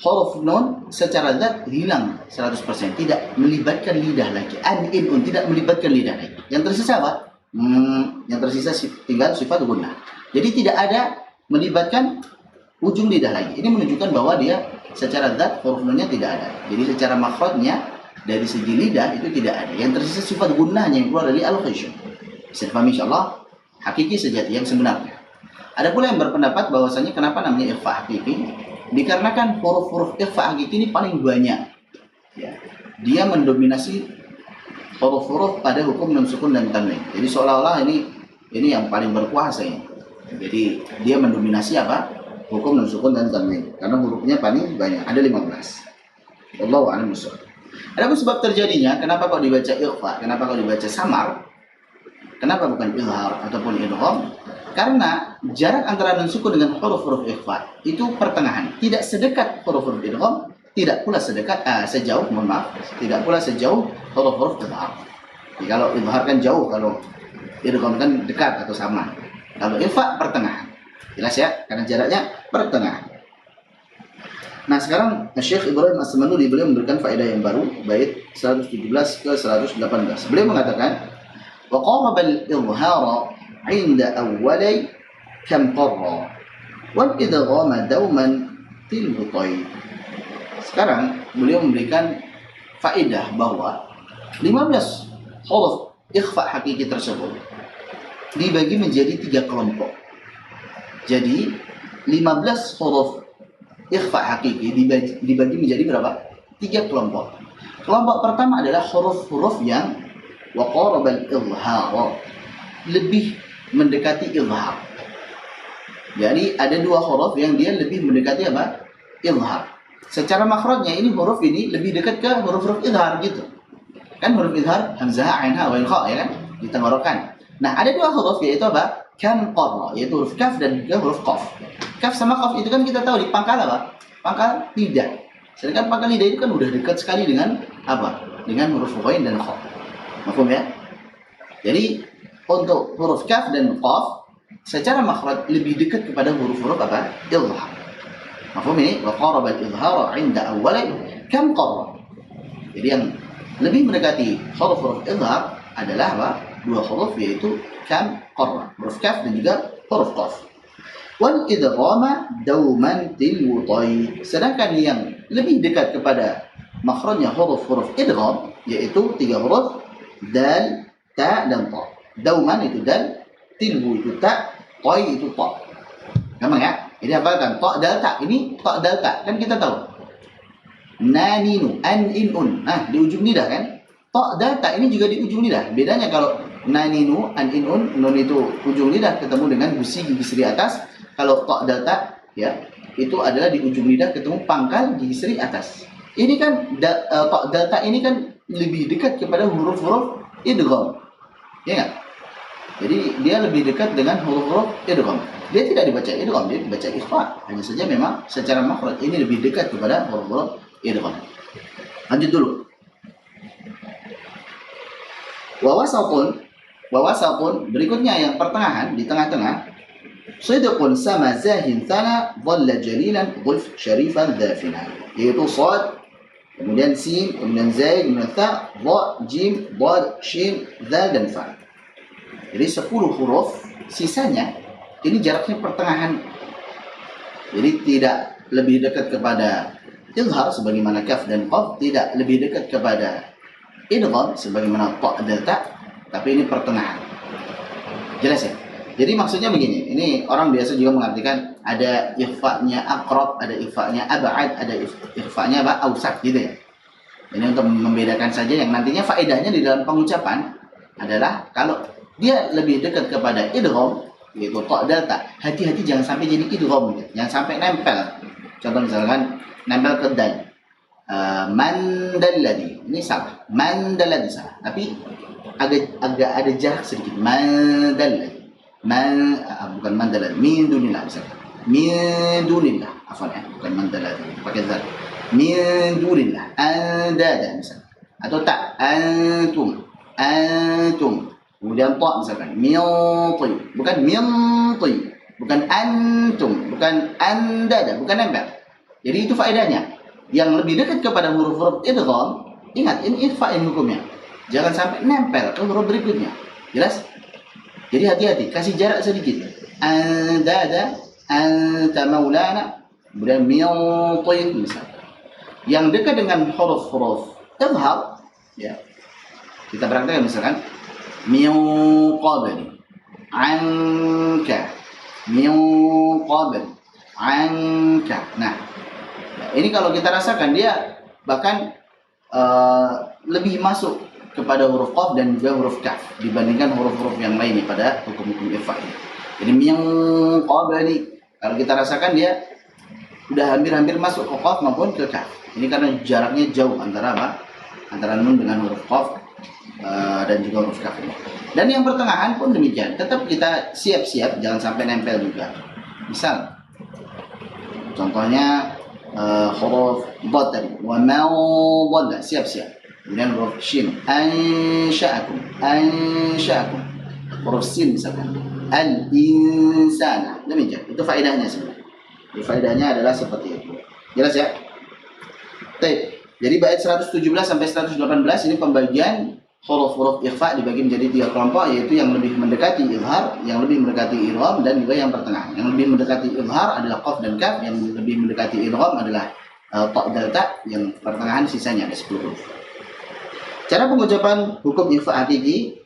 huruf nun secara zat hilang 100%, tidak melibatkan lidah lagi. An in un tidak melibatkan lidah lagi. Yang tersisa apa? Yang tersisa tinggal sifat gunnah. Jadi tidak ada melibatkan ujung lidah lagi. Ini menunjukkan bahwa dia secara zat huruf nunnya tidak ada. Jadi secara makhrajnya dari segi lidah itu tidak ada. Yang tersisa sifat gunnahnya yang keluar dari al-khayshum. Bisa dipahami insyaallah? Hakiki sejati yang sebenarnya. Ada pula yang berpendapat bahwasanya kenapa namanya ikhfa hakiki? Dikarenakan huruf-huruf ikhfa hakiki ini paling banyak. Ya. Dia mendominasi huruf-huruf pada hukum nun sukun dan tanwin. Jadi seolah-olah ini yang paling berkuasa ya. Jadi dia mendominasi apa? Hukum nun sukun dan tanwin. Karena hurufnya paling banyak, ada 15. Wallahu a'lam bishawab. Adapun sebab terjadinya, kenapa kok dibaca ikhfa, kenapa kok dibaca samar, kenapa bukan izhar ataupun idgham? Karena jarak antara nun sukun dengan huruf-huruf ikhfa itu pertengahan, tidak sedekat huruf-huruf idgham, tidak pula sejauh, tidak pula sejauh huruf-huruf izhar. Jadi kalau izhar kan jauh, kalau idgham kan dekat atau sama. Kalau ikhfa pertengahan. Jelas ya, karena jaraknya pertengahan. Nah sekarang Syekh Ibrahim As-Samanuri beliau memberikan faedah yang baru, bait 117 ke 118. Beliau mengatakan wa qaraba al-izhara 'inda awwali kam qarra wal idghama dauman tilbutai. Sekarang beliau memberikan faedah bahwa 15 huruf ikhfa hakiki tersebut dibagi menjadi 3 kelompok. Jadi 15 huruf ikhfa hakiki dibagi menjadi berapa? 3 kelompok. Kelompok pertama adalah huruf-huruf yang waqarabal izhar, lebih mendekati izhar. Jadi ada 2 huruf yang dia lebih mendekati apa? Izhar. Secara makhrajnya ini huruf ini lebih dekat ke huruf-huruf izhar gitu. Kan huruf izhar hamzah, ain, ha, wa kha ya kan? Ditenggorokan. Nah, ada 2 huruf yaitu apa? Kam qarra, yaitu huruf kaf dan juga huruf qaf. Kaf sama qaf itu kan kita tahu di pangkal apa? Pangkal lidah. Sedangkan pangkal lidah itu kan udah dekat sekali dengan apa? Dengan huruf ghain dan kha. Paham ya? Jadi untuk huruf kaf dan qaf secara makhraj lebih dekat kepada huruf-huruf apa? Izhar. Paham ini? Wa qaraba al-izhar 'inda awwali kam qarra. Jadi yang lebih mendekati huruf-huruf izhar adalah apa? 2 huruf yaitu kam, qarra, huruf kaf dan juga huruf qaf. Wal idghama dauman tilwutai. Sedangkan yang lebih dekat kepada makhrajnya huruf-huruf idgham yaitu 3 huruf dal, ta dan ta. Dauman itu dal, tilwu itu ta, qai itu ta. Gampang ya? Jadi hafalkan ta dal ta. Ini ta dal ta kan kita tahu. Naninu, an in un. Nah, di ujung lidah kan? Ta dal ta ini juga di ujung lidah. Bedanya kalau naninu, an in un, nun itu ujung lidah ketemu dengan gusi gigi seri atas. Kalau ta dal ta ya, itu adalah di ujung lidah ketemu pangkal gigi seri atas. Ini kan ta dal ta ini kan lebih dekat kepada huruf-huruf idgham. Ya enggak? Jadi dia lebih dekat dengan huruf-huruf idgham. Dia tidak dibaca idgham, dia dibaca ikhfa. Hanya saja memang secara makhraj ini lebih dekat kepada huruf-huruf idgham. Lanjut dulu. Wawasatun berikutnya yang pertengahan di tengah-tengah. Sidqun sama zahin thana dhalla jalilan dhulf syarifan dhafina. Yaitu sad, kemudian sin, kemudian zai, kemudian tha, dha, jim, dad, shin, dhal dan fa. Jadi 10 huruf, sisanya ini jaraknya pertengahan. Jadi tidak lebih dekat kepada izhar sebagaimana kaf dan qaf, tidak lebih dekat kepada idgham sebagaimana ta dan ta, tapi ini pertengahan. Jelas ya? Jadi maksudnya begini, ini orang biasa juga mengartikan ada ikhfa-nya aqrab, ada ikhfa-nya ab'ad, ada ikhfa-nya apa? Awsat gitu ya. Ini untuk membedakan saja yang nantinya faedahnya di dalam pengucapan adalah kalau dia lebih dekat kepada idgham yaitu ta dan ta, hati-hati jangan sampai jadi idgham gitu. Jangan sampai nempel. Contoh misalkan nempel ke dal. Mandalladhi. Ini salah. Mandalladhi salah. Tapi agak ada jarak sedikit. Mandalladhi. Bukan mandalladhi. Min dunillah misalkan. Min dunillah. Afwan ya. Bukan mandalladhi. Pakai zal. min dunillah, andada misalkan. Atau tak, antum, antum. Kemudian ta misalkan, min tayyib, bukan min tayyib, bukan antum, bukan andada, bukan nempel. Jadi itu faedahnya. Yang lebih dekat kepada huruf-huruf idgham, ingat ini ikhfa ini hukumnya. Jangan sampai nempel ke huruf berikutnya. Jelas? Jadi hati-hati, kasih jarak sedikit. Andada, anta maulana, kemudian min tayyib misalkan. Yang dekat dengan huruf-huruf idgham, ya. Kita perhatikan misalkan min qabli, anka, min qabli, anka. Nah, ini kalau kita rasakan dia bahkan lebih masuk kepada huruf qaf dan juga huruf kaf dibandingkan huruf-huruf yang lainnya pada hukum-hukum ikhfa. Jadi min qabli, kalau kita rasakan dia sudah hampir-hampir masuk ke qaf maupun ke kaf. Ini karena jaraknya jauh antara apa? Antara nun dengan huruf qaf dan juga huruf kaf ini. Dan yang pertengahan pun demikian. Tetap kita siap-siap, jangan sampai nempel juga. Misal, contohnya huruf dhad tadi, wa ma dhalla, siap-siap. Kemudian huruf shin, ansha'akum, ansha'akum. Huruf sin misalkan, al-insana. Demikian. Itu faedahnya sebenarnya. Jadi faedahnya adalah seperti itu. Jelas ya? Baik. Jadi bait 117 sampai 118 ini pembagian huruf-huruf ikhfa dibagi menjadi 3 kelompok, yaitu yang lebih mendekati izhar, yang lebih mendekati idgham, dan juga yang pertengahan. Yang lebih mendekati izhar adalah qaf dan kaf, yang lebih mendekati idgham adalah ta dan ta, yang pertengahan sisanya ada 10 huruf. Cara pengucapan hukum ikhfa hakiki,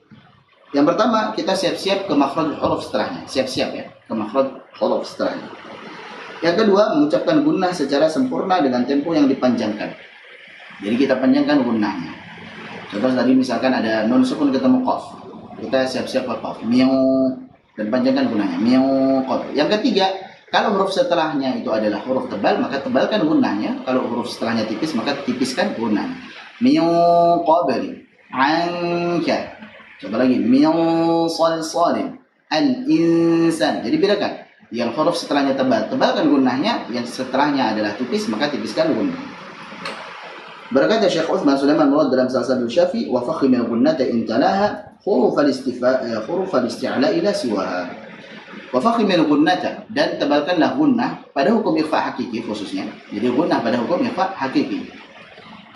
yang pertama kita siap-siap ke makhraj huruf setelahnya. Siap-siap ya, ke makhraj huruf setelahnya. Yang kedua, mengucapkan gunnah secara sempurna dengan tempo yang dipanjangkan. Jadi kita panjangkan gunnahnya. Contoh tadi misalkan ada nun sukun ketemu qaf. Kita siap-siap ke qaf, miu, dan panjangkan gunnahnya, miu qaf. Yang ketiga, kalau huruf setelahnya itu adalah huruf tebal, maka tebalkan gunnahnya. Kalau huruf setelahnya tipis, maka tipiskan gunnahnya. Miu qabli, anka. Coba lagi, miu salsalin, al-insan. Jadi bedakan. Yang huruf setelahnya tebal, tebalkan gunnahnya. Yang setelahnya adalah tipis, maka tipiskan gunnah. Berkata Syekh Utsman Sulaiman Murad dalam Salsabil Syafi, wa fakhimil gunnata intalaha huruf al-isti'la ila siwaha. Wa fakhimil gunnata, dan tebalkanlah gunnah pada hukum ikhfa hakiki khususnya. Jadi gunnah pada hukum ikhfa hakiki.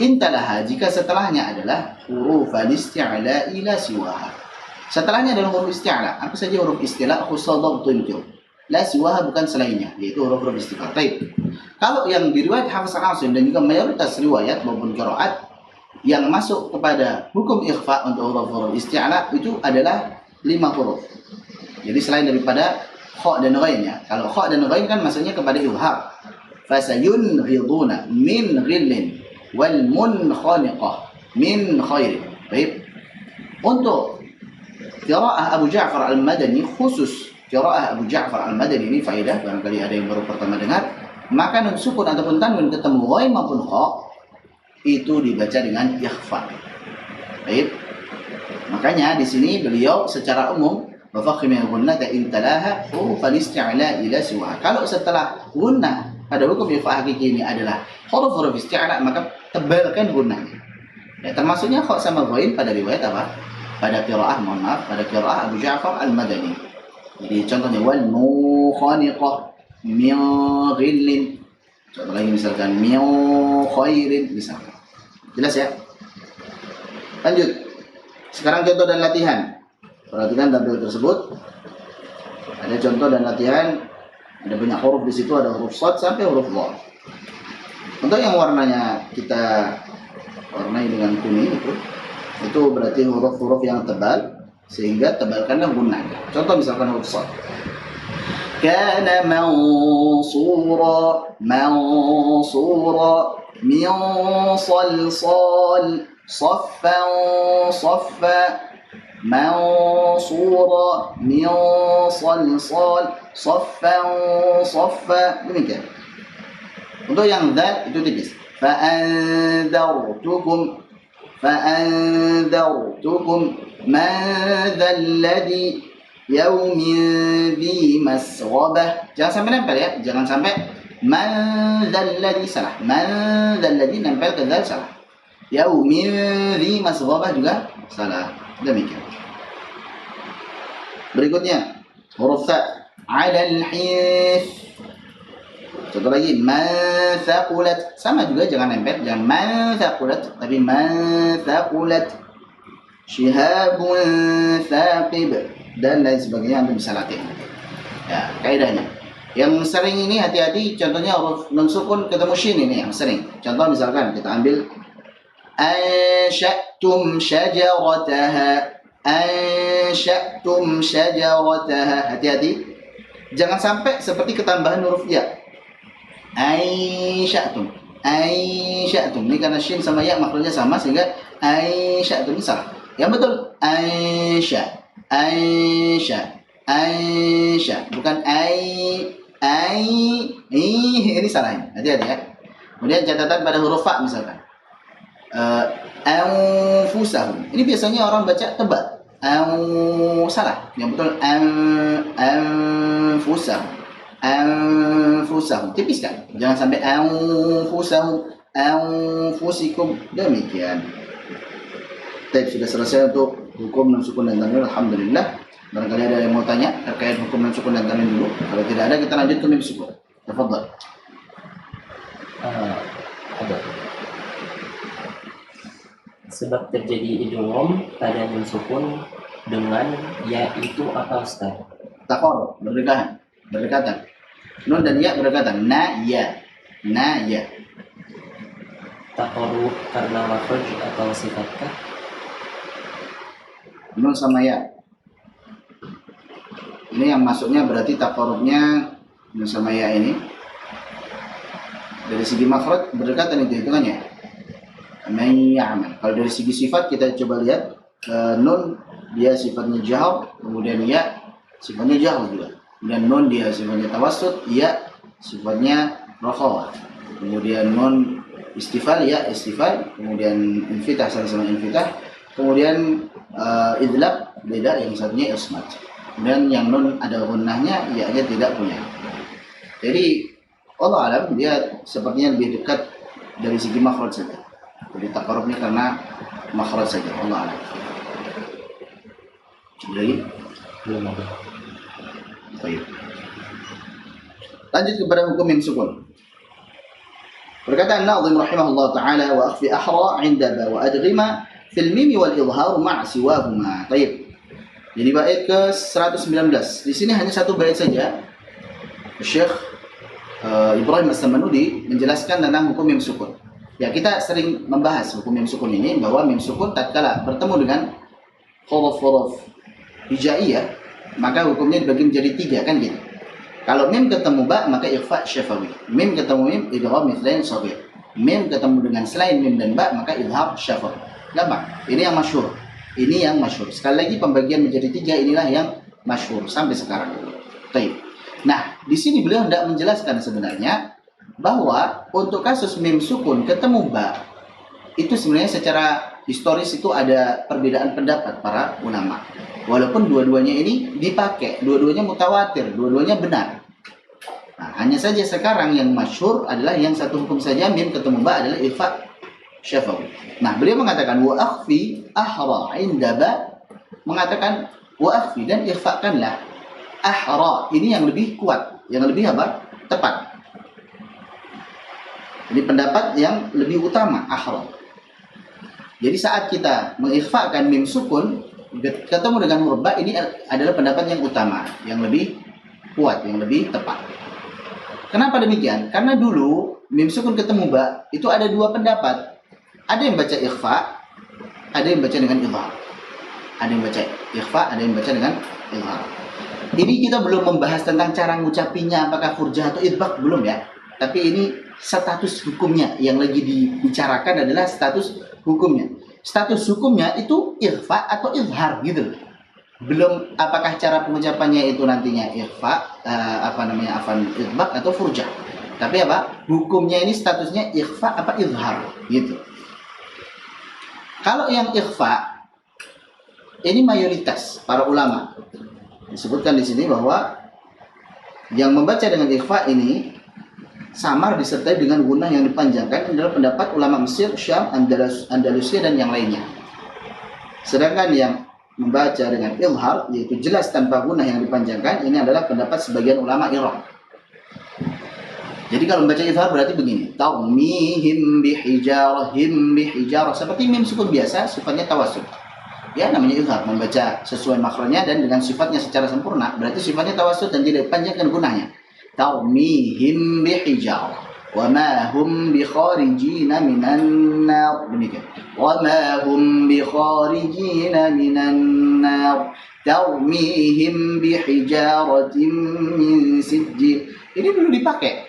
Intalaha, jika setelahnya adalah huruf al-isti'la ila siwaha. Setelahnya adalah huruf isti'la. Apa saja huruf isti'la? Khusus dhabtul jawab. La siwaha, bukan selainnya, yaitu huruf-huruf istighfar. Baik. Kalau yang diriwayat Hafiz Al-Asim dan juga mayoritas riwayat maupun qiraat yang masuk kepada hukum ikhfa untuk huruf-huruf isti'la itu adalah 5 huruf. Jadi selain daripada kha dan ghain ya. Kalau kha dan ghain kan maksudnya kepada izhar. Fasayunghiduna min ghillin wal munkhaniqah min khairin. Baik. Untuk qiraah Abu Ja'far Al-Madani, khusus qiraah Abu Ja'far Al-Madani ini faedah, barangkali ada yang baru pertama dengar, maka nun sukun ataupun tanwin ketemu ghain maupun kha itu dibaca dengan ikhfa. Baik. Makanya di sini beliau secara umum wa fakhimil gunnata intalaha huruf al-isti'la ila siwa. Kalau setelah gunnah pada hukum ikhfa hakiki ini adalah huruf-huruf isti'la, maka tebalkan gunnahnya. Ya, termasuknya kha sama ghain pada riwayat apa? Pada qiraah, mohon maaf, pada qiraah Abu Ja'far Al-Madani. Jadi contohnya wal mukhaniqah min ghillin. Contoh lagi misalkan min khairin misalkan. Jelas ya? Lanjut. Sekarang contoh dan latihan. Perhatikan tabel tersebut. Ada contoh dan latihan. Ada banyak huruf di situ, ada huruf shad sampai huruf dha. Untuk yang warnanya kita warnai dengan kuning itu berarti huruf-huruf yang tebal, sehingga tebalkanlah gunnahnya. Contoh misalkan huruf shad. Kana mansura, mansura, min salsal, saffan, saffa, mansura, min salsal, saffan, saffa. Demikian. Untuk yang dzal itu tipis. Fa'andartukum, fa'andartukum, madzal ladzi yaumin di masrabah. Jangan sampai nempel ya, jangan sampai Man dzalladzi salah. Man dzalladzi nempel ke dzal salah. Yaumin dzi masghabah juga salah. Demikian. Berikutnya huruf ta 'alal his. Contoh lagi, man thaqulat, sama juga jangan nempel, jangan man thaqulat, tapi man thaqulat, shihabun thaqib, dan lain sebagainya. Anda bisa latih. Ya, kaidahnya. Yang sering ini hati-hati, contohnya huruf nun sukun ketemu shin ini yang sering. Contoh misalkan kita ambil ansha'tum syajarataha, ansha'tum syajarataha. Hati-hati, jangan sampai seperti ketambahan huruf ya. Aisya'tum. Aisya'tum. Ini karena shin sama ya maknanya sama sehingga Aisya'tum ini salah. Yang betul Aisyah. Aisyah. Aisyah. Bukan ini salah. Hati-hati ya. Kemudian catatan pada huruf fa misalkan. Anfusahum. Ini biasanya orang baca tebal. Salah. Yang betul anfusahum. Anfusahum, tipis kan? Jangan sampai anfusahum, anfusikum. Demikian. Baik, sudah selesai untuk hukum nun sukun dan tanwin. Alhamdulillah. Barangkali ada yang mau tanya terkait hukum nun sukun dan tanwin dulu. Kalau tidak ada, kita lanjut ke mim sukun. Tafadhal. Ada. Sebab terjadi idgham pada nun sukun dengan ya itu apa Ustaz? Taqarrub, berdekatan. Nun dan ya berdekatan. Na ya. Taqarrub karena makhraj atau sifatkah? Nun sama ya. Ini yang masuknya berarti taqarrubnya nun sama ya ini. Dari segi makhraj berdekatan itu hitungannya. Man ya'mal. Kalau dari segi sifat kita coba lihat, nun dia sifatnya jahar, kemudian ya sifatnya jahar juga. Kemudian nun dia sifatnya tawassut, ya sifatnya rakhawah. Kemudian nun istifal, ya istifal. Kemudian infitah sama infitah. Kemudian idlab beda, yang satunya ismat. Dan yang nun ada gunnahnya, ya-nya tidak punya. Jadi Allah alam dia sepertinya lebih dekat dari segi makhraj saja. Jadi taqarrub ini karena makhraj saja. Allah alam. Jadi Belum ada. baik. Lanjut kepada hukum mim sukun. Berkata An-Nazim rahimahullah ta'ala, wa akhfi ahra 'inda ba wa adghima fil mim wal idhar ma' siwahuma. Baik. Jadi bait ke 119. Di sini hanya satu bait saja. Syekh Ibrahim As-Samanudi menjelaskan tentang hukum mim sukun. Ya, kita sering membahas hukum mim sukun ini bahwa mim sukun tatkala bertemu dengan huruf-huruf hijaiyah, maka hukumnya dibagi menjadi 3 kan gitu. Kalau mim ketemu ba maka ikhfa syafawi. Mim ketemu mim idgham mithlain shaghir. Mim ketemu dengan selain mim dan ba maka idhar syafawi. Gampang. Ini yang masyhur. Ini yang masyhur. Sekali lagi pembagian menjadi 3 inilah yang masyhur sampai sekarang. Baik. Nah, di sini beliau hendak menjelaskan sebenarnya bahwa untuk kasus mim sukun ketemu ba itu sebenarnya secara historis itu ada perbedaan pendapat para ulama. Walaupun dua-duanya ini dipakai, dua-duanya mutawatir, dua-duanya benar. Nah, hanya saja sekarang yang masyhur adalah yang satu hukum saja, mim ketemu ba adalah ikhfa syafawi. Nah, beliau mengatakan wa akhfi ahra inda ba, mengatakan wa akhfi dan ikhfakanlah ahra, ini yang lebih kuat, yang lebih apa? Tepat. Ini pendapat yang lebih utama, ahra. Jadi saat kita mengikhfakan mim sukun ketemu dengan huruf ba, ini adalah pendapat yang utama, yang lebih kuat, yang lebih tepat. Kenapa demikian? Karena dulu mim sukun ketemu ba itu ada 2 pendapat. Ada yang baca ikhfa, ada yang baca dengan idhar. Ada yang baca ikhfa, ada yang baca dengan idhar. Ini kita belum membahas tentang cara ngucapinnya, apakah furjah atau idbaq, belum ya. Tapi ini status hukumnya yang lagi dibicarakan adalah status hukumnya. Status hukumnya itu ikhfa atau izhar gitu. Belum apakah cara pengucapannya itu nantinya ikhfa, afan idbaq atau furjah. Tapi apa? Hukumnya ini statusnya ikhfa apa izhar gitu. Kalau yang ikhfa ini mayoritas para ulama disebutkan di sini bahwa yang membaca dengan ikhfa ini samar disertai dengan gunnah yang dipanjangkan adalah pendapat ulama Mesir, Syam, Andalusia dan yang lainnya. Sedangkan yang membaca dengan izhar, yaitu jelas tanpa gunnah yang dipanjangkan, ini adalah pendapat sebagian ulama Irak. Jadi kalau membaca izhar berarti begini, tarmihim bihijarah, seperti mim sukun biasa, sifatnya tawassul. Ya, namanya izhar, membaca sesuai makhrajnya dan dengan sifatnya secara sempurna, berarti sifatnya tawassul dan tidak dipanjangkan gunnahnya. Tarmihim bihijarah wa ma hum bikharijina minan nar. Demikian. Wa ma hum bikharijina minan nar. Tarmihim bihijaratin min sijjil. Ini dulu dipakai.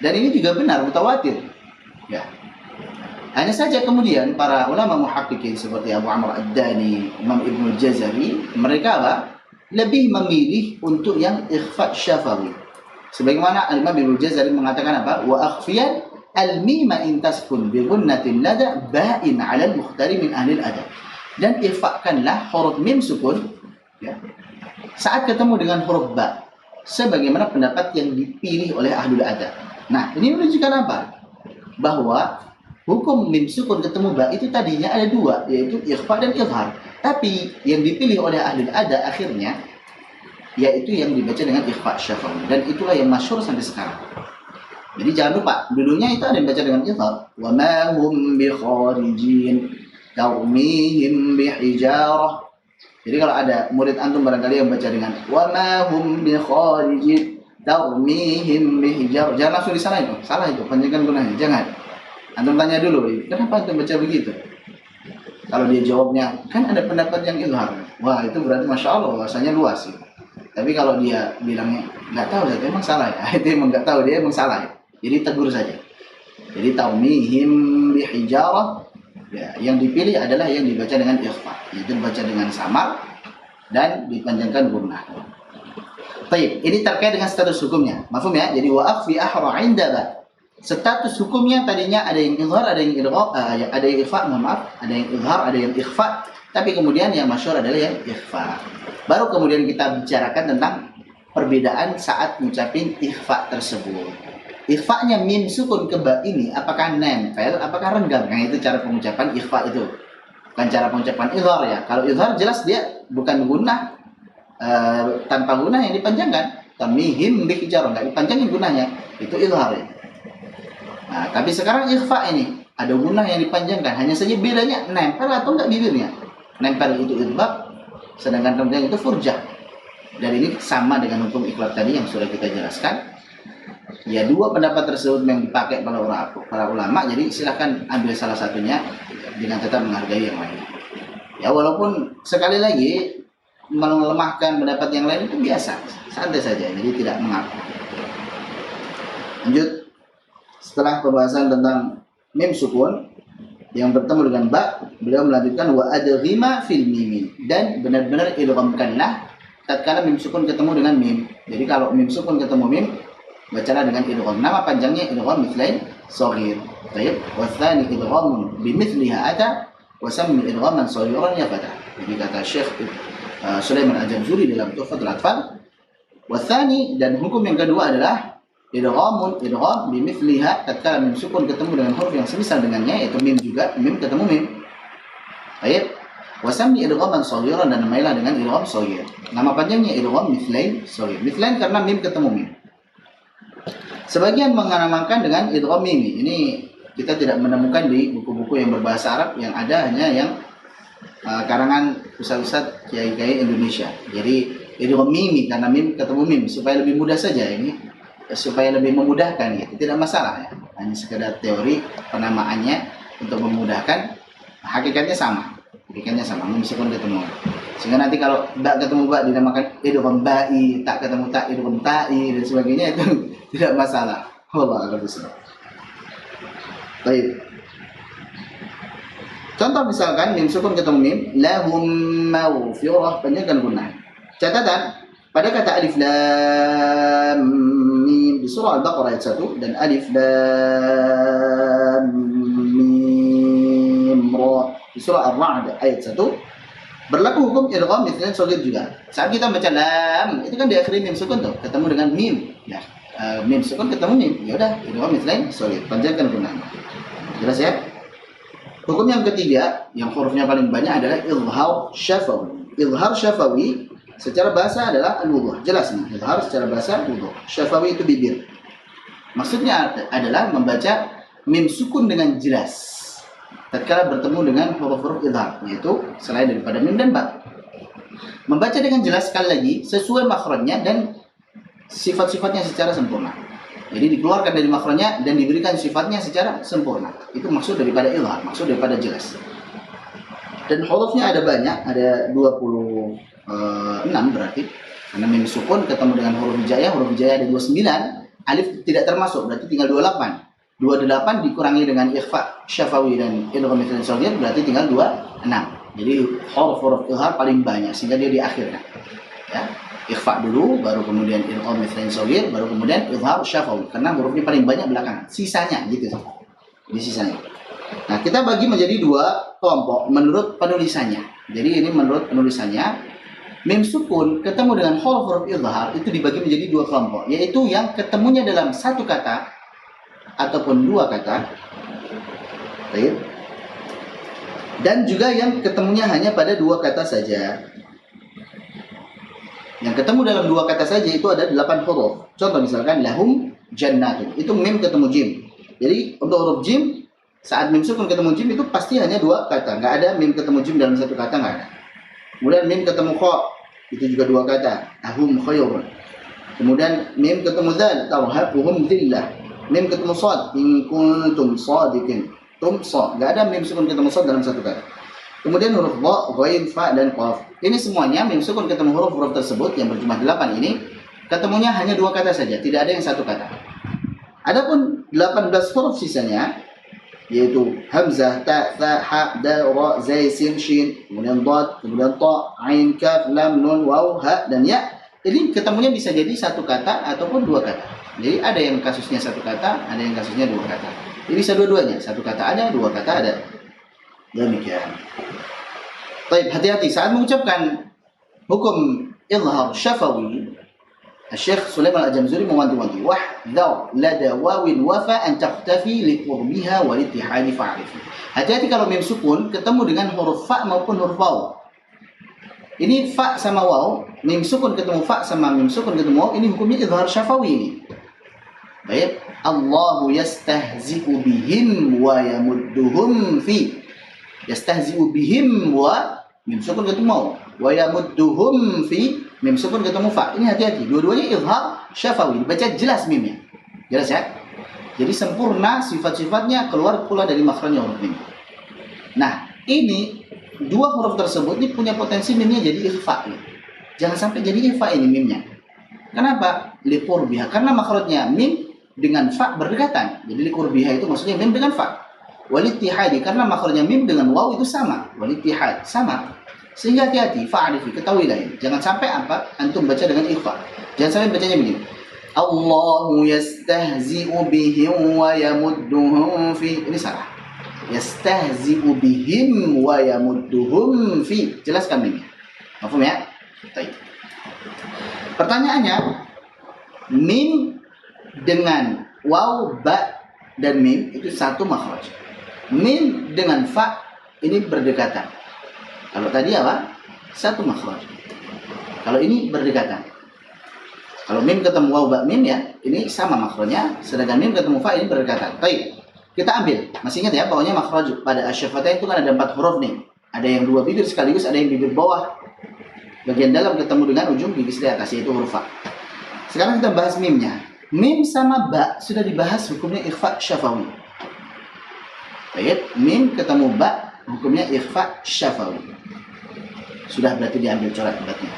Dan ini juga benar, mutawatir. Ya. Hanya saja kemudian para ulama muhaqqiqin seperti Abu Amr Ad-Dani, Imam Ibnu Jazari, mereka apa? Lebih memilih untuk yang ikhfa syafawi. Sebagaimana Imam Ibnu Jazari mengatakan apa? Wa akhfiyan al-mima in taskun bi gunnatin lada ba'in 'ala al-mukhtari min ahli al-adab. Dan ikhfakanlah huruf mim sukun, ya, saat ketemu dengan huruf ba, sebagaimana pendapat yang dipilih oleh ahlul adab. Nah, ini menunjukkan apa? Bahwa hukum mim sukun ketemu ba itu tadinya ada dua, yaitu ikhfa dan izhar. Tapi yang dipilih oleh ahli ada akhirnya yaitu yang dibaca dengan ikhfa syafawi, dan itulah yang masyhur sampai sekarang. Jadi jangan lupa, dulunya itu ada yang baca dengan izhar, wa ma hum bi kharijin tarmihim bi hijarah. Jadi kalau ada murid antum barangkali yang baca dengan wa ma hum bi kharijin tarmihim bihijar, jangan langsung di sana itu, salah itu panjangkan gunanya, jangan. Antum tanya dulu, kenapa antum baca begitu? Kalau dia jawabnya, kan ada pendapat yang izhar, wah itu berarti masya Allah bahasanya luas ya. Tapi kalau dia bilangnya nggak tahu, itu emang salah ya, itu emang nggak tahu, dia emang salah ya. Jadi tegur saja. Jadi tarmihim bihijarah, ya, yang dipilih adalah yang dibaca dengan ikhfa, yaitu dibaca dengan samar dan dipanjangkan gunnah. Baik, ini terkait dengan status hukumnya. Mafhum ya? Jadi wa'af fi ahra 'inda. Status hukumnya tadinya ada yang izhar, ada yang idgham, ada yang ikhfa, maaf, ada yang izhar, ada yang ikhfa, tapi kemudian yang masyhur adalah yang ikhfa. Baru kemudian kita bicarakan tentang perbedaan saat mengucapin ikhfa tersebut. Ikhfa'nya mim sukun ke ba ini apakah nempel, apakah renggang? Nah, itu cara pengucapan ikhfa itu. Bukan cara pengucapan izhar ya. Kalau izhar jelas dia bukan gunnah, tanpa gunnah yang dipanjangkan, tamihim bihijarah, enggak dipanjangin gunnahnya, itu izhar ya. Nah, tapi sekarang ikhfa ini ada gunnah yang dipanjangkan, hanya saja bedanya nempel atau enggak bibirnya. Nempel itu idbab, sedangkan kemudian itu furjah. Dan ini sama dengan hukum ikhlas tadi yang sudah kita jelaskan. Ya, dua pendapat tersebut yang dipakai para ulama, jadi silakan ambil salah satunya dengan tetap menghargai yang lain. Ya, walaupun sekali lagi melemahkan pendapat yang lain itu biasa, santai saja, jadi tidak mengapa. Lanjut, setelah pembahasan tentang mim sukun yang bertemu dengan ba, beliau melanjutkan wa adghima fil mimi, dan benar-benar idghamkanlah tatkala mim sukun ketemu dengan mim. Jadi kalau mim sukun ketemu mim, bacalah dengan idgham. Nama panjangnya idgham mithlain shaghir. Baik, wa tsani idgham bimithliha ata wa sammi idghaman shaghiran ya fata. Jadi kata Syekh Sulaiman Al-Jamzuri dalam Tuhfatul Atfal, wathani, dan hukum yang kedua adalah idgham bimithliha, tatkala mim sukun ketemu dengan huruf yang semisal dengannya, yaitu mim juga, mim ketemu mim. Baik, wasammi idghaman shaghiran, dan namailah dengan idgham shaghir. Nama panjangnya idgham mithlain shaghir. Mithlain karena mim ketemu mim. Sebagian menganamakan dengan idgham mim. Ini kita tidak menemukan di buku-buku yang berbahasa Arab, yang ada hanya yang karangan ustaz-ustaz kiai-kiai Indonesia. Jadi idgham mimi karena mim ketemu mim, supaya lebih mudah saja, ini supaya lebih memudahkan gitu. Tidak masalah ya. Hanya sekedar teori penamaannya untuk memudahkan, hakikatnya sama. Hakikatnya sama, mim sukun ketemu. Sehingga nanti kalau ba ketemu ba dinamakan idgham ba'i, tak ketemu tak idgham ta'i dan sebagainya, itu tidak masalah. Wallahu a'lam. Baik. Contoh misalkan mim sukun ketemu mim, lahum maghfirah, panjangkan gunnah. Catatan, pada kata alif lam mim di surah Al-Baqarah ayat 1 dan alif lam mim ra di surah Ar-Ra'd ayat 1 berlaku hukum idgham mithlain shaghir juga. Saat kita baca lam, itu kan diakhiri mim sukun tuh, ketemu dengan mim. Ya. mim sukun ketemu mim, ya udah idgham mithlain shaghir, panjangkan gunanya. Jelas ya? Hukum yang ketiga yang hurufnya paling banyak adalah izhar syafawi. Izhar syafawi secara bahasa adalah al-wudhu. Jelas nih, izhar secara bahasa wudhu. Syafawi itu bibir. Maksudnya adalah membaca mim sukun dengan jelas tatkala bertemu dengan huruf-huruf izhar, yaitu selain daripada mim dan ba. Membaca dengan jelas sekali lagi sesuai makhrajnya dan sifat-sifatnya secara sempurna. Jadi dikeluarkan dari makhrajnya dan diberikan sifatnya secara sempurna. Itu maksud daripada izhar, maksud daripada jelas. Dan hurufnya ada banyak, ada 26 berarti. Karena mim sukun ketemu dengan huruf hijaiyah ada 29, alif tidak termasuk, berarti tinggal 28. 28 dikurangi dengan ikhfa syafawi dan idgham mithlain shaghir berarti tinggal 26. Jadi huruf-huruf izhar paling banyak sehingga dia diakhirkan. Ya. Ikhfa dulu, baru kemudian idgham mithlain shaghir, baru kemudian izhar syafawi. Karena hurufnya paling banyak belakangan. Sisanya gitu. Jadi sisanya. Nah, kita bagi menjadi dua kelompok menurut penulisannya. Jadi ini menurut penulisannya, mim sukun ketemu dengan huruf-huruf izhar itu dibagi menjadi dua kelompok, yaitu yang ketemunya dalam satu kata ataupun dua kata, baik, dan juga yang ketemunya hanya pada dua kata saja. Yang ketemu dalam dua kata saja itu ada 8 huruf. Contoh misalkan lahum jannatun, itu mim ketemu jim. Jadi untuk huruf jim, saat mim sukun ketemu jim itu pasti hanya dua kata, nggak ada mim ketemu jim dalam satu kata, nggak ada. Kemudian mim ketemu kha, itu juga dua kata, ahum khayrun. Kemudian mim ketemu dzal, tarhaquhum dhillah. Mim ketemu shad, in kuntum shadiqin, tum sa, nggak ada mim sukun ketemu shad dalam satu kata. Kemudian huruf dha, ghain, fa dan qaf. Ini semuanya mim sukun ketemu huruf-huruf tersebut yang berjumlah 8 ini ketemunya hanya dua kata saja, tidak ada yang satu kata. Adapun 18 huruf sisanya yaitu hamzah, ta, tha, ha, dal, ra, zai, sin, shin, kemudian dad, kemudian ta, ain, kaf, lam, nun, waw, ha dan ya. Ini ketemunya bisa jadi satu kata ataupun dua kata. Jadi ada yang kasusnya satu kata, ada yang kasusnya dua kata. Jadi bisa dua-duanya, satu kata ada, dua kata ada. Demikian. Baik, hati-hati saat mengucapkan hukum izhar syafawi. Syekh Sulaiman Al-Jamzuri mewanti-wanti, wahdhar lada wawin wafa an takhtafi li qurbiha wal ittihadi fa'rifi. Hati-hati kalau mim sukun ketemu dengan huruf fa maupun huruf waw. Ini fa sama waw, mim sukun ketemu fa sama mim sukun ketemu waw, ini hukumnya izhar syafawi ini. Baik, Allahu yastahzi'u bihim wa yamudduhum fi. Yastahzi'u bihim wa mim sukun ketemu waw, wa yamudduhum fi mim sukun ketemu fa. Ini hati-hati, dua-duanya izhar syafawi, dibaca jelas mimnya. Jelas ya? Jadi sempurna sifat-sifatnya keluar pula dari makhrajnya huruf mim. Nah, ini dua huruf tersebut ini punya potensi mimnya jadi ikhfa. Jangan sampai jadi ikhfa ini mimnya. Kenapa? Liqurbiha, karena makhrajnya mim dengan fa berdekatan. Jadi liqurbiha itu maksudnya mim dengan fa. Walittihadi, karena makhrajnya mim dengan waw itu sama. Walittihad sama. Sehingga hati-hati, fa'arifi, ketahuilah ini. Jangan sampai apa? Antum baca dengan ikhfa. Jangan sampai bacanya begini. Allahu yastahzi'u bihim wa yamudduhum fi. Ini salah. Yastahzi'u bihim wa yamudduhum fi. Jelaskan ini. Paham ya? Baik. Pertanyaannya, mim dengan waw, ba dan mim itu satu makhraj. Mim dengan fa ini berdekatan. Kalau tadi apa? Satu makhraj. Kalau ini berdekatan. Kalau mim ketemu waw, ba, mim ya, ini sama makhrajnya. Sedangkan mim ketemu fa ini berdekatan. Baik. Kita ambil. Masih ingat ya, pokoknya makhraj pada asy-syafatain itu kan ada 4 huruf nih. Ada yang 2 bibir sekaligus, ada yang bibir bawah. Bagian dalam ketemu dengan ujung gigis di atas, yaitu huruf fa. Sekarang kita bahas mimnya. Mim sama ba sudah dibahas hukumnya ikhfa syafawi. Baik, mim ketemu ba hukumnya ikhfa syafawi. Sudah berarti diambil coret berarti.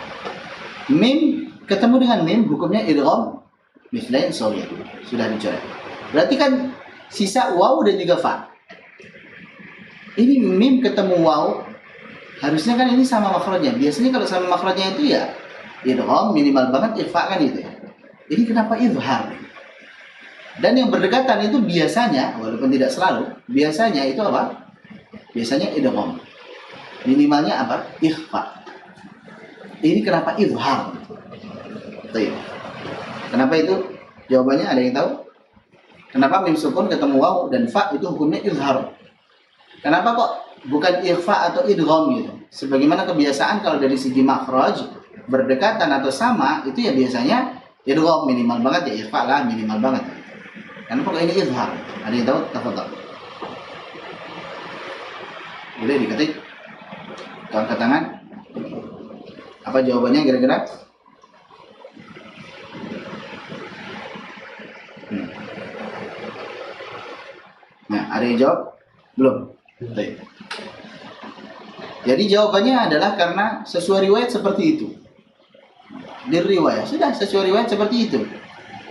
Mim ketemu dengan mim hukumnya idgham mithlain shaghir. Sudah dicoret. Berarti kan sisa waw dan juga fa. Ini mim ketemu waw, harusnya kan ini sama makhrajnya. Biasanya kalau sama makhrajnya itu ya idgham, minimal banget ikhfa kan itu. Ini kenapa izhar? Dan yang berdekatan itu biasanya, walaupun tidak selalu, biasanya itu apa? Biasanya idgham. Minimalnya apa? Ikhfa. Ini kenapa izhar? Kenapa itu? Jawabannya ada yang tahu? Kenapa mim sukun ketemu waw dan fa itu hukumnya izhar? Kenapa kok bukan ikhfa atau idgham gitu? Sebagaimana kebiasaan kalau dari segi makhraj berdekatan atau sama itu ya biasanya idgham minimal banget, ya ikhfa lah minimal banget. Kenapa kok ini izhar? Ada yang tahu? Tafadhal. Boleh diketik? Angkat tangan. Apa jawabannya kira-kira? Nah, ada yang jawab? Belum? Baik. Jadi jawabannya adalah karena sesuai riwayat seperti itu. Di riwayat sudah sesuai riwayat seperti itu.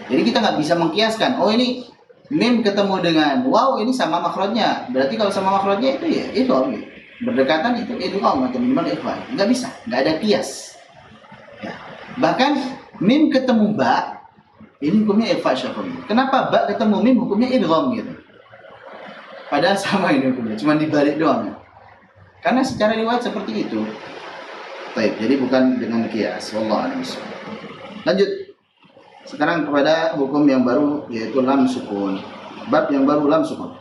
Jadi kita nggak bisa mengkiaskan. Oh ini mim ketemu dengan wow ini sama makhrajnya. Berarti kalau sama makhrajnya itu ya itu berdekatan itu atau minimal ikhfa. Nggak bisa, nggak ada kias. Ya. Bahkan mim ketemu ba ini hukumnya ikhfa syafi'i. Kenapa ba ketemu mim hukumnya idgham gitu? Padahal sama ini hukumnya, cuma dibalik doang. Karena secara riwayat seperti itu. Baik, jadi bukan dengan kias. Wallahu a'lam. Lanjut. Sekarang kepada hukum yang baru yaitu lam sukun. Bab yang baru lam sukun.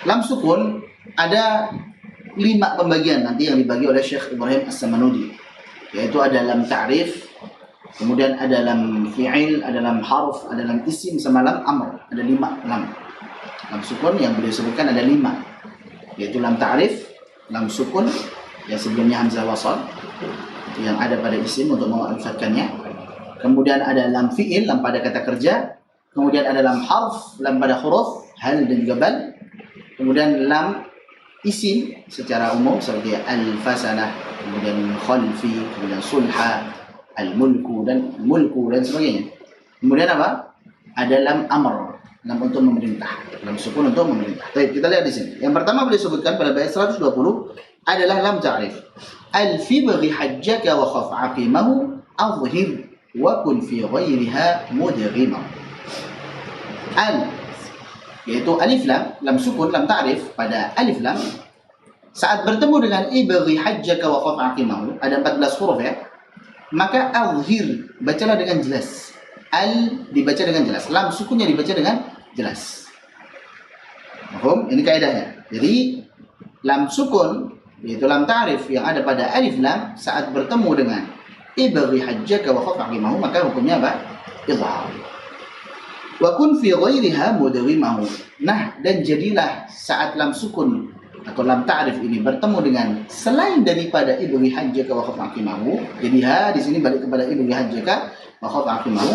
Lam sukun ada 5 pembagian nanti yang dibagi oleh Syekh Ibrahim As-Samanudi. Yaitu ada lam ta'rif, kemudian ada lam fi'il, ada lam harf, ada lam isim, sama lam amr. Ada 5 lam. Lam sukun yang beliau sebutkan ada 5. Yaitu lam ta'rif, lam sukun yang sebelumnya hamzah wasal yang ada pada isim untuk mengalifatkannya. Kemudian ada lam fi'il, lam pada kata kerja. Kemudian ada lam harf, lam pada huruf, hal dan juga bal. Kemudian lam isim secara umum seperti al-fasanah, kemudian khalfi, kemudian sulha, al-mulku dan sebagainya. Kemudian apa? Ada lam amr, lam untuk memerintah, lam sukun untuk memerintah. Baik, kita lihat di sini. Yang pertama boleh disebutkan pada bait 120 adalah lam ta'rif. Al-fi baghi hajjaka wa khaf aqimahu adhhir wa kun fi ghairiha mudghimah. Al yaitu alif lam, lam sukun, lam ta'rif pada alif lam saat bertemu dengan ibghi hajjaka wa khaf aqimahu, ada 14 huruf ya. Maka adhhir bacalah dengan jelas. Al dibaca dengan jelas, lam sukunnya dibaca dengan jelas. Paham? Ini kaidahnya. Jadi lam sukun yaitu lam ta'rif yang ada pada alif lam saat bertemu dengan ibghi hajjaka wa khaf aqimahu maka hukumnya apa? Idhar. Wa kun fi ghairiha mudghimahu. Nah, dan jadilah saat lam sukun atau lam ta'rif ini bertemu dengan selain daripada ibghi hajjaka wa khaf aqimahu. Jadi ha di sini balik kepada ibghi hajjaka wa khaf aqimahu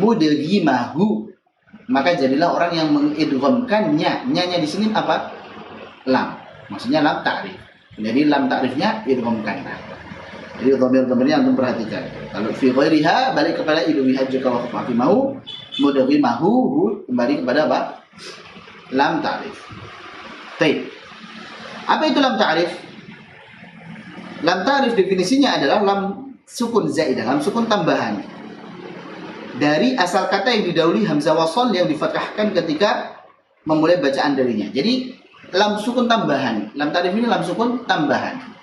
mudghimahu. Maka jadilah orang yang mengidghamkannya. Nya di sini apa? Lam. Maksudnya lam ta'rif. Jadi lam ta'rifnya idghamkanlah. Jadi dhamir-dhamirnya antum perhatikan. Kalau fi ghairiha balik kepada ibghi hajjaka wa khaf aqimahu mudghimahu kembali kepada apa? Lam ta'rif. Baik. Apa itu lam ta'rif? Lam ta'rif definisinya adalah lam sukun zaidah, lam sukun tambahan. Dari asal kata yang didahului hamzah wasal yang difathahkan ketika memulai bacaan darinya. Jadi lam sukun tambahan. Lam ta'rif ini lam sukun tambahan.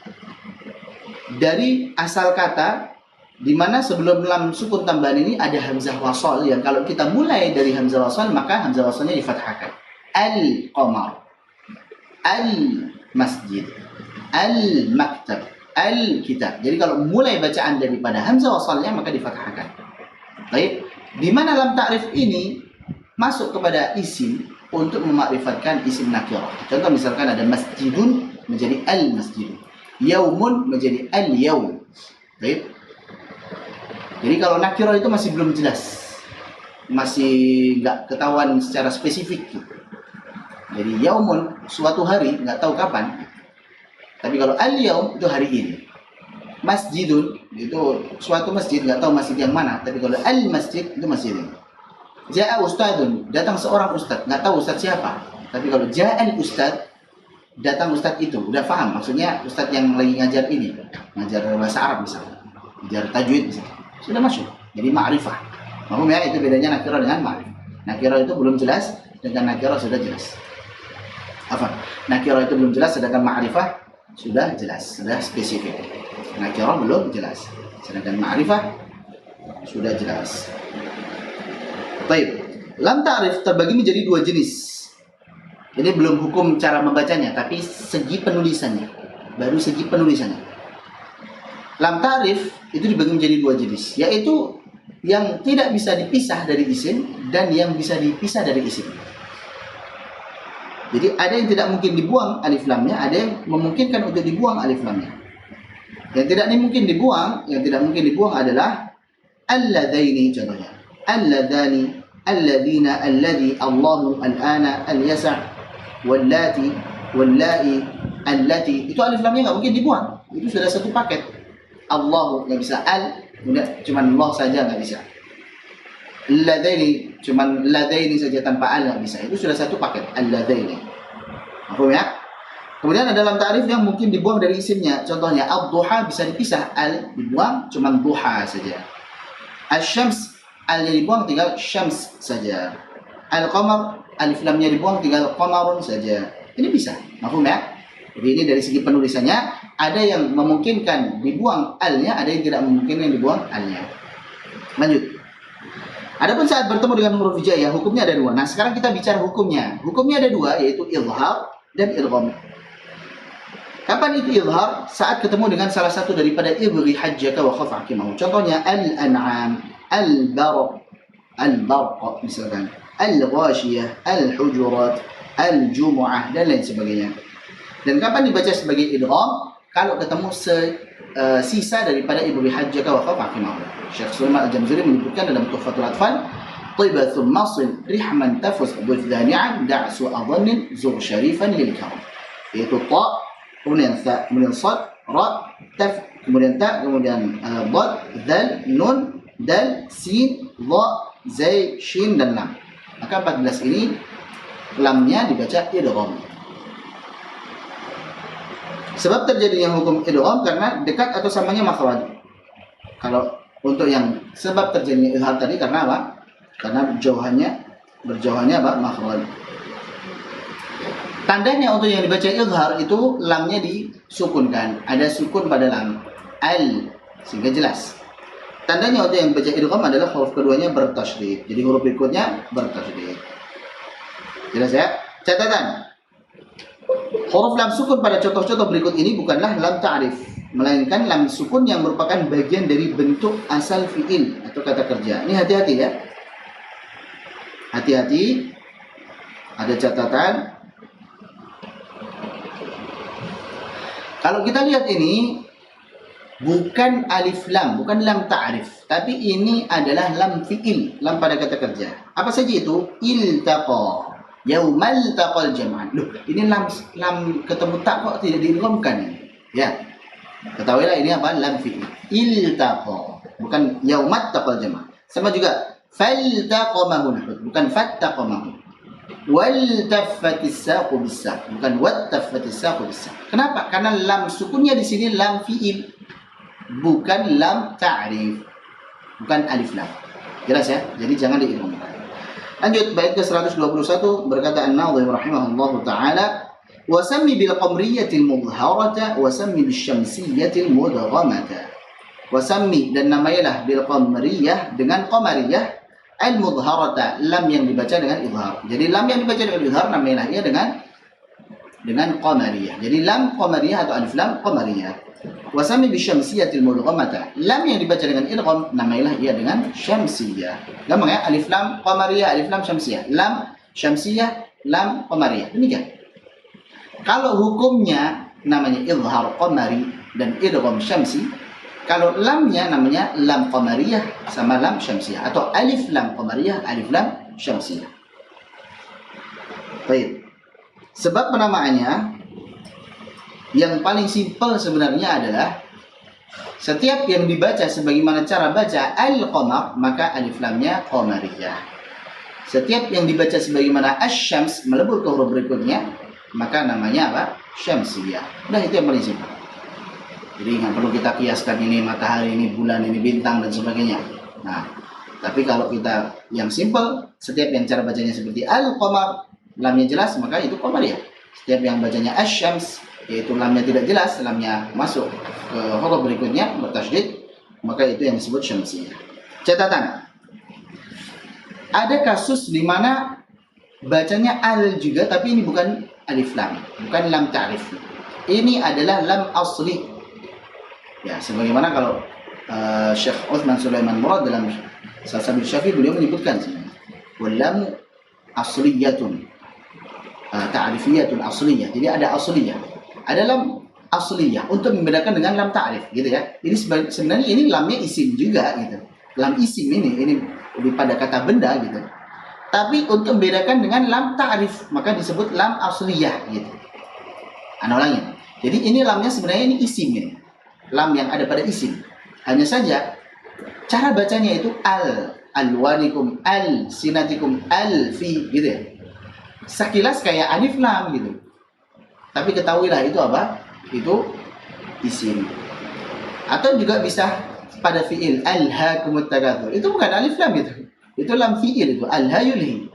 Dari asal kata di mana sebelum lam sukun tambahan ini ada hamzah wasal yang kalau kita mulai dari hamzah wasal maka hamzah wasalnya difathahkan. Al-qamar, al-masjid, al-maktab, al-kitab. Jadi kalau mulai bacaan daripada hamzah wasalnya maka difathahkan. Baik, di mana lam ta'rif ini masuk kepada isim untuk memakrifatkan isim nakirah. Contoh misalkan ada masjidun menjadi al-masjid, yaumun menjadi al-yaum. Baik. Jadi kalau nakirah itu masih belum jelas, masih nggak ketahuan secara spesifik. Jadi yaumun suatu hari nggak tahu kapan. Tapi kalau al-yaum itu hari ini. Masjidun itu suatu masjid nggak tahu masjid yang mana. Tapi kalau al-masjid itu masjid ini. Ja'a ustadun, datang seorang ustad, nggak tahu ustad siapa. Tapi kalau ja'al ustad, datang ustad itu, udah paham. Maksudnya ustad yang lagi ngajar ini, ngajar bahasa Arab misalnya, ngajar tajwid misalnya, sudah masuk. Jadi ma'rifah. Mahum ya, itu bedanya nakirah dengan ma'rifah. Nakirah itu belum jelas, dengan nakirah sudah jelas. Apa? Nakirah itu belum jelas, sedangkan ma'rifah sudah jelas, sudah spesifik. Nakirah belum jelas. Sedangkan ma'rifah sudah jelas. Baik. Lam ta'rif terbagi menjadi dua jenis. Ini belum hukum cara membacanya, tapi segi penulisannya. Baru segi penulisannya. Lam ta'rif itu dibagi menjadi dua jenis, yaitu yang tidak bisa dipisah dari isim dan yang bisa dipisah dari isim. Jadi ada yang tidak mungkin dibuang alif lamnya, ada yang memungkinkan untuk dibuang alif lamnya. Yang tidak mungkin dibuang adalah alladzaini contohnya. Alladzani, alladzina, alladzi, Allahu, al-ana, al-yasa', wallati, wallai, allati. Itu alif lamnya nggak mungkin dibuang. Itu sudah satu paket. Allahu nggak bisa, cuman Allah saja nggak bisa. Alladaini cuman ladaini saja tanpa al nggak bisa. Itu sudah satu paket alladaini. Paham ya? Kemudian ada lam ta'rif yang mungkin dibuang dari isimnya. Contohnya ad-duha bisa dipisah, al dibuang cuman duha saja. Asy-syams al-nya dibuang tinggal syams saja. Al-qamar alif lamnya dibuang tinggal qamarun saja. Ini bisa. Paham ya? Jadi ini dari segi penulisannya ada yang memungkinkan dibuang al-nya, ada yang tidak memungkinkan dibuang al-nya. Lanjut. Adapun saat bertemu dengan huruf hijaiyah, hukumnya ada dua. Nah, sekarang kita bicara hukumnya. Hukumnya ada dua, yaitu izhar dan idgham. Kapan itu izhar? Saat ketemu dengan salah satu daripada ibghi hajjaka wa khaf hakimahu. Contohnya al-an'am, al-barq misalkan, al-ghashiyah, al-hujurat, al-jumu'ah dan lain sebagainya. Dan kapan dibaca sebagai idgham? Kalau ketemu sisa daripada ibghi hajjaka wa khaf hakimahu. Syekh Sulaiman Al-Jamzuri menyebutkan dalam Tuhfatul Atfal, "Tiba thumma sil rihman tafus bidhani'an da'su adhannin zur syarifan lil karam." Yaitu ta, kemudian tha, kemudian sad, ra, taf, kemudian ta, kemudian dad, dal, nun, dal, sin, dha, zai, shin dan lam. Maka 14 ini lamnya dibaca idgham. Sebab terjadinya hukum idgham karena dekat atau samanya makhraj. Kalau untuk yang sebab terjadinya izhar tadi karena apa? Karena berjauhannya apa? Makhraj. Tandanya untuk yang dibaca izhar itu lamnya disukunkan. Ada sukun pada lam al sehingga jelas. Tandanya untuk yang baca idgham adalah huruf keduanya bertasydid. Jadi huruf berikutnya bertasydid. Jelas ya? Catatan. Huruf lam sukun pada contoh-contoh berikut ini bukanlah lam ta'rif, melainkan lam sukun yang merupakan bagian dari bentuk asal fi'il atau kata kerja. Ini hati-hati ya. Hati-hati. Ada catatan. Kalau kita lihat ini bukan alif lam, bukan lam ta'rif, tapi ini adalah lam fi'il, lam pada kata kerja. Apa saja itu? Iltaqa, yaumal taqal jam'an. Loh, ini lam ketemu tak kok tidak diidghamkan. Ya. Ketahuilah ini apa? Lam fi'il. Iltaqa, bukan yaumat taqal jam'an. Sama juga faltaqamahu, bukan fattaqamahu. Wal taffatis saqu bis-saq, bukan wat taffatis saqu bis-saq. Kenapa? Karena lam sukunnya di sini lam fi'il, bukan lam ta'rif, bukan alif lam. Jelas ya? Jadi jangan diidghamkan. Lanjut bait ke-121 berkata An-Nadhim rahimahullahu taala, wa sammi bil qamriyatil mudharata wa sammi bis syamsiyatil mudghamata. Wa sammi dan namailah bil qamriyah dengan qamariyah al mudharata, lam yang dibaca dengan izhar. Jadi lam yang dibaca dengan izhar namailah ia dengan qamariyah. Jadi lam qamariyah atau alif lam qamariyah. Wa sammi bis syamsiyatil mudghamata, lam yang dibaca dengan idgham namailah ia dengan syamsiyah. Gampang ya? Alif lam qamariyah, alif lam syamsiyah. Lam syamsiyah, lam qamariyah. Demikian. Kalau hukumnya namanya izhar qamari dan idgham syamsi, kalau lamnya namanya lam qamariyah sama lam syamsiyah, atau alif lam qamariyah, alif lam syamsiyah. Baik. Sebab penamaannya yang paling simpel sebenarnya adalah setiap yang dibaca sebagaimana cara baca al-qamar, maka alif lamnya qamariyah. Setiap yang dibaca sebagaimana asy-syams melebur ke huruf berikutnya, maka namanya apa? Syamsiyah. Nah, itu yang paling simpel. Jadi nggak perlu kita kiaskan ini matahari, ini bulan, ini bintang dan sebagainya. Nah, tapi kalau kita yang simpel, setiap yang cara bacanya seperti al-qamar, lamnya jelas, maka itu qamariyah. Setiap yang bacanya asy-syams, yaitu lamnya tidak jelas, lamnya masuk ke huruf berikutnya bertasydid, maka itu yang disebut syamsiyah. Catatan, ada kasus di mana bacanya al juga, tapi ini bukan alif lam, bukan lam ta'rif. Ini adalah lam asli. Ya, sebagaimana kalau Syekh Utsman Sulaiman Murad dalam Salsabil Syafi'i beliau menyebutkan walam asliyatun, ta'rifiyatun asliyah. Jadi ada asliyah, ada lam asliyah untuk membedakan dengan lam ta'rif, gitu ya. Ini sebenarnya ini lamnya isim juga, gitu. Lam isim ini lebih pada kata benda, gitu. Tapi untuk membedakan dengan lam ta'rif, maka disebut lam asliyah, gitu. Ulangin. Jadi ini lamnya sebenarnya ini isim ini. Lam yang ada pada isim. Hanya saja cara bacanya itu alwanikum, sinatikum, fi, gitu ya. Sekilas kayak alif lam gitu. Tapi ketahuilah itu apa? Itu isim. Atau juga bisa pada fiil alhaakumut takatsur. Itu bukan alif lam itu. Itu lam fiil itu alhayulhi.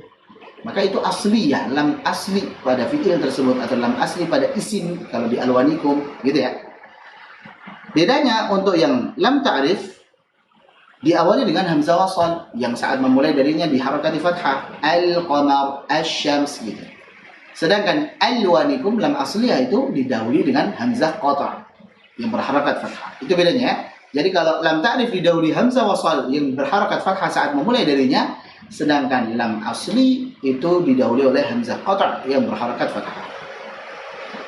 Maka itu asliyah, lam asli pada fiil tersebut atau lam asli pada isim kalau di alwanikum, gitu ya. Bedanya untuk yang lam ta'rif diawali dengan hamzah wasal yang saat memulai darinya diharakati fathah, al-qamar, asy-syams, gitu. Sedangkan alwanikum lam asliyah itu didahului dengan hamzah qata' yang berharakat fathah. Itu bedanya ya. Jadi kalau lam ta'rif didahului hamzah wasal yang berharakat fathah saat memulai darinya, sedangkan lam asli itu didahului oleh hamzah qata' yang berharakat fathah.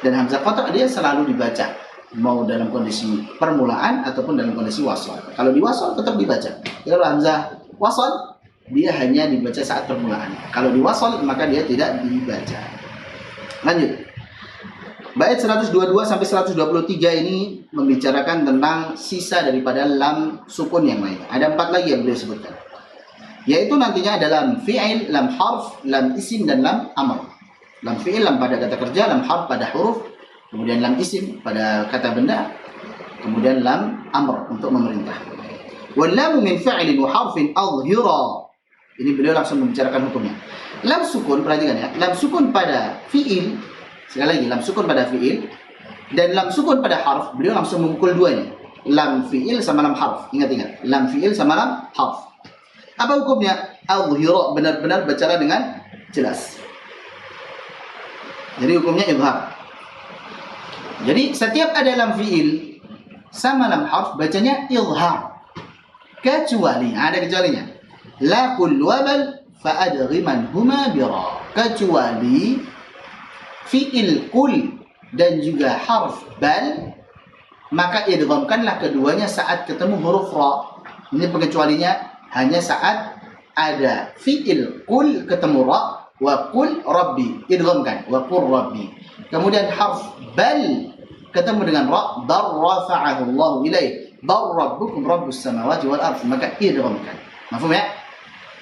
Dan hamzah qata' dia selalu dibaca mau dalam kondisi permulaan ataupun dalam kondisi wasal. Kalau di wasal tetap dibaca. Kalau hamzah wasal dia hanya dibaca saat permulaan. Kalau di wasal maka dia tidak dibaca. Lanjut. Bait 122 sampai 123 ini membicarakan tentang sisa daripada lam sukun yang lain. Ada 4 lagi yang beliau sebutkan. Yaitu nantinya ada lam fi'il, lam harf, lam isim, dan lam amr. Lam fi'il, lam pada kata kerja, lam harf pada huruf, kemudian lam isim pada kata benda, kemudian lam amr untuk memerintah. Wal lam min fi'lin wa harfin adhira. Ini beliau langsung membicarakan hukumnya. Lam sukun, perhatikan ya. Lam sukun pada fi'il, sekali lagi lam sukun pada fi'il dan lam sukun pada harf, beliau langsung memukul duanya. Lam fi'il sama lam harf. Ingat-ingat, lam fi'il sama lam harf. Apa hukumnya? Adhira, benar-benar bacalah dengan jelas. Jadi hukumnya izhar. Jadi setiap ada lam fi'il sama lam harf bacanya izhar. Kecuali ada kecualinya. La qul wabal fa adghiman huma bira. Kecuali fi'il qul dan juga harf bal, maka idghamkanlah keduanya saat ketemu huruf ra. Ini pengecualinya hanya saat ada fi'il qul ketemu ra wa qul rabbi, idghamkan wa qul rabbi. Kemudian harf bal ketemu dengan ra, darrafa'ahu Allah ilaih, dar rabbukum rabbus samawati wal ardh, maka idghamkan. Mafhum ya?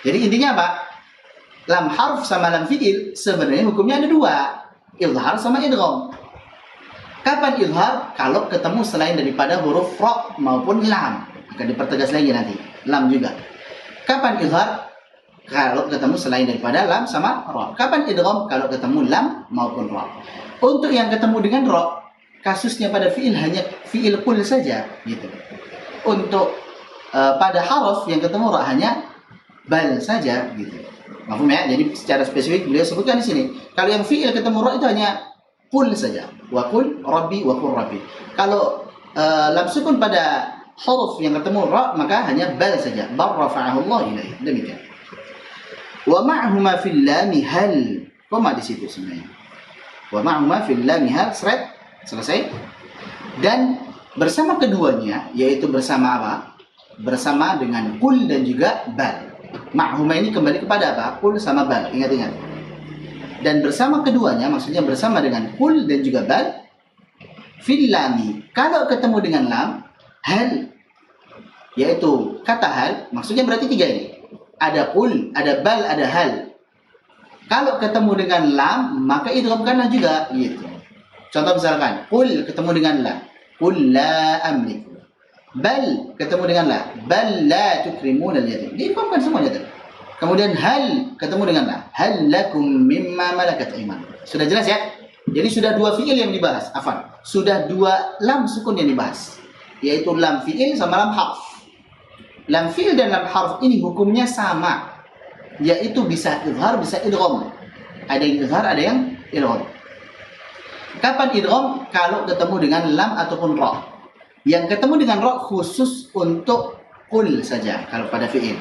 Jadi intinya apa? Lam harf sama lam fi'il sebenarnya hukumnya ada 2, izhar sama idgham. Kapan izhar? Kalau ketemu selain daripada huruf ra maupun lam. Akan dipertegas lagi nanti, lam juga. Kapan izhar? Kalau ketemu selain daripada lam sama ra. Kapan idgham? Kalau ketemu lam maupun ra. Untuk yang ketemu dengan ra, kasusnya pada fi'il hanya fi'il qul saja, gitu. Untuk pada harf yang ketemu ra hanya bal saja, gitu. Mahfum ya? Jadi secara spesifik beliau sebutkan di sini. Kalau yang fi'il ketemu ra itu hanya qul saja. Wa qul rabbi wa qul rabbi. Kalau lam sukun pada huruf yang ketemu ra maka hanya bal saja. Bar rafa'ahu Allah ilaih. Demikian. Wa ma'huma fil lam hal. Koma di situ sebenarnya. Wa ma'huma fil lam hal, selesai. Dan bersama keduanya, yaitu bersama apa? Bersama dengan qul dan juga bal. Ma'huma ini kembali kepada apa? Qul sama bal. Ingat-ingat. Dan bersama keduanya, maksudnya bersama dengan qul dan juga bal, fil lami. Kalau ketemu dengan lam, hal, yaitu kata hal, maksudnya berarti 3 ini. Ada qul, ada bal, ada hal. Kalau ketemu dengan lam, maka idghamkanlah juga, gitu. Contoh misalkan, qul ketemu dengan la, qul la amlik. Bal ketemu dengan la, bal la tukrimuna al-yatim. Diidghamkan semuanya tadi. Kemudian hal ketemu dengan la, hal lakum mimma malakat aymanukum. Sudah jelas ya? Jadi sudah 2 fiil yang dibahas. Afwan. sudah dua lam sukun yang dibahas, yaitu lam fi'il sama lam harf. Lam fi'il dan lam harf ini hukumnya sama, yaitu bisa idhar, bisa idgham. Ada yang idhar, ada yang idgham. Kapan idgham? Kalau ketemu dengan lam ataupun ra. Yang ketemu dengan ra khusus untuk qul saja kalau pada fi'il.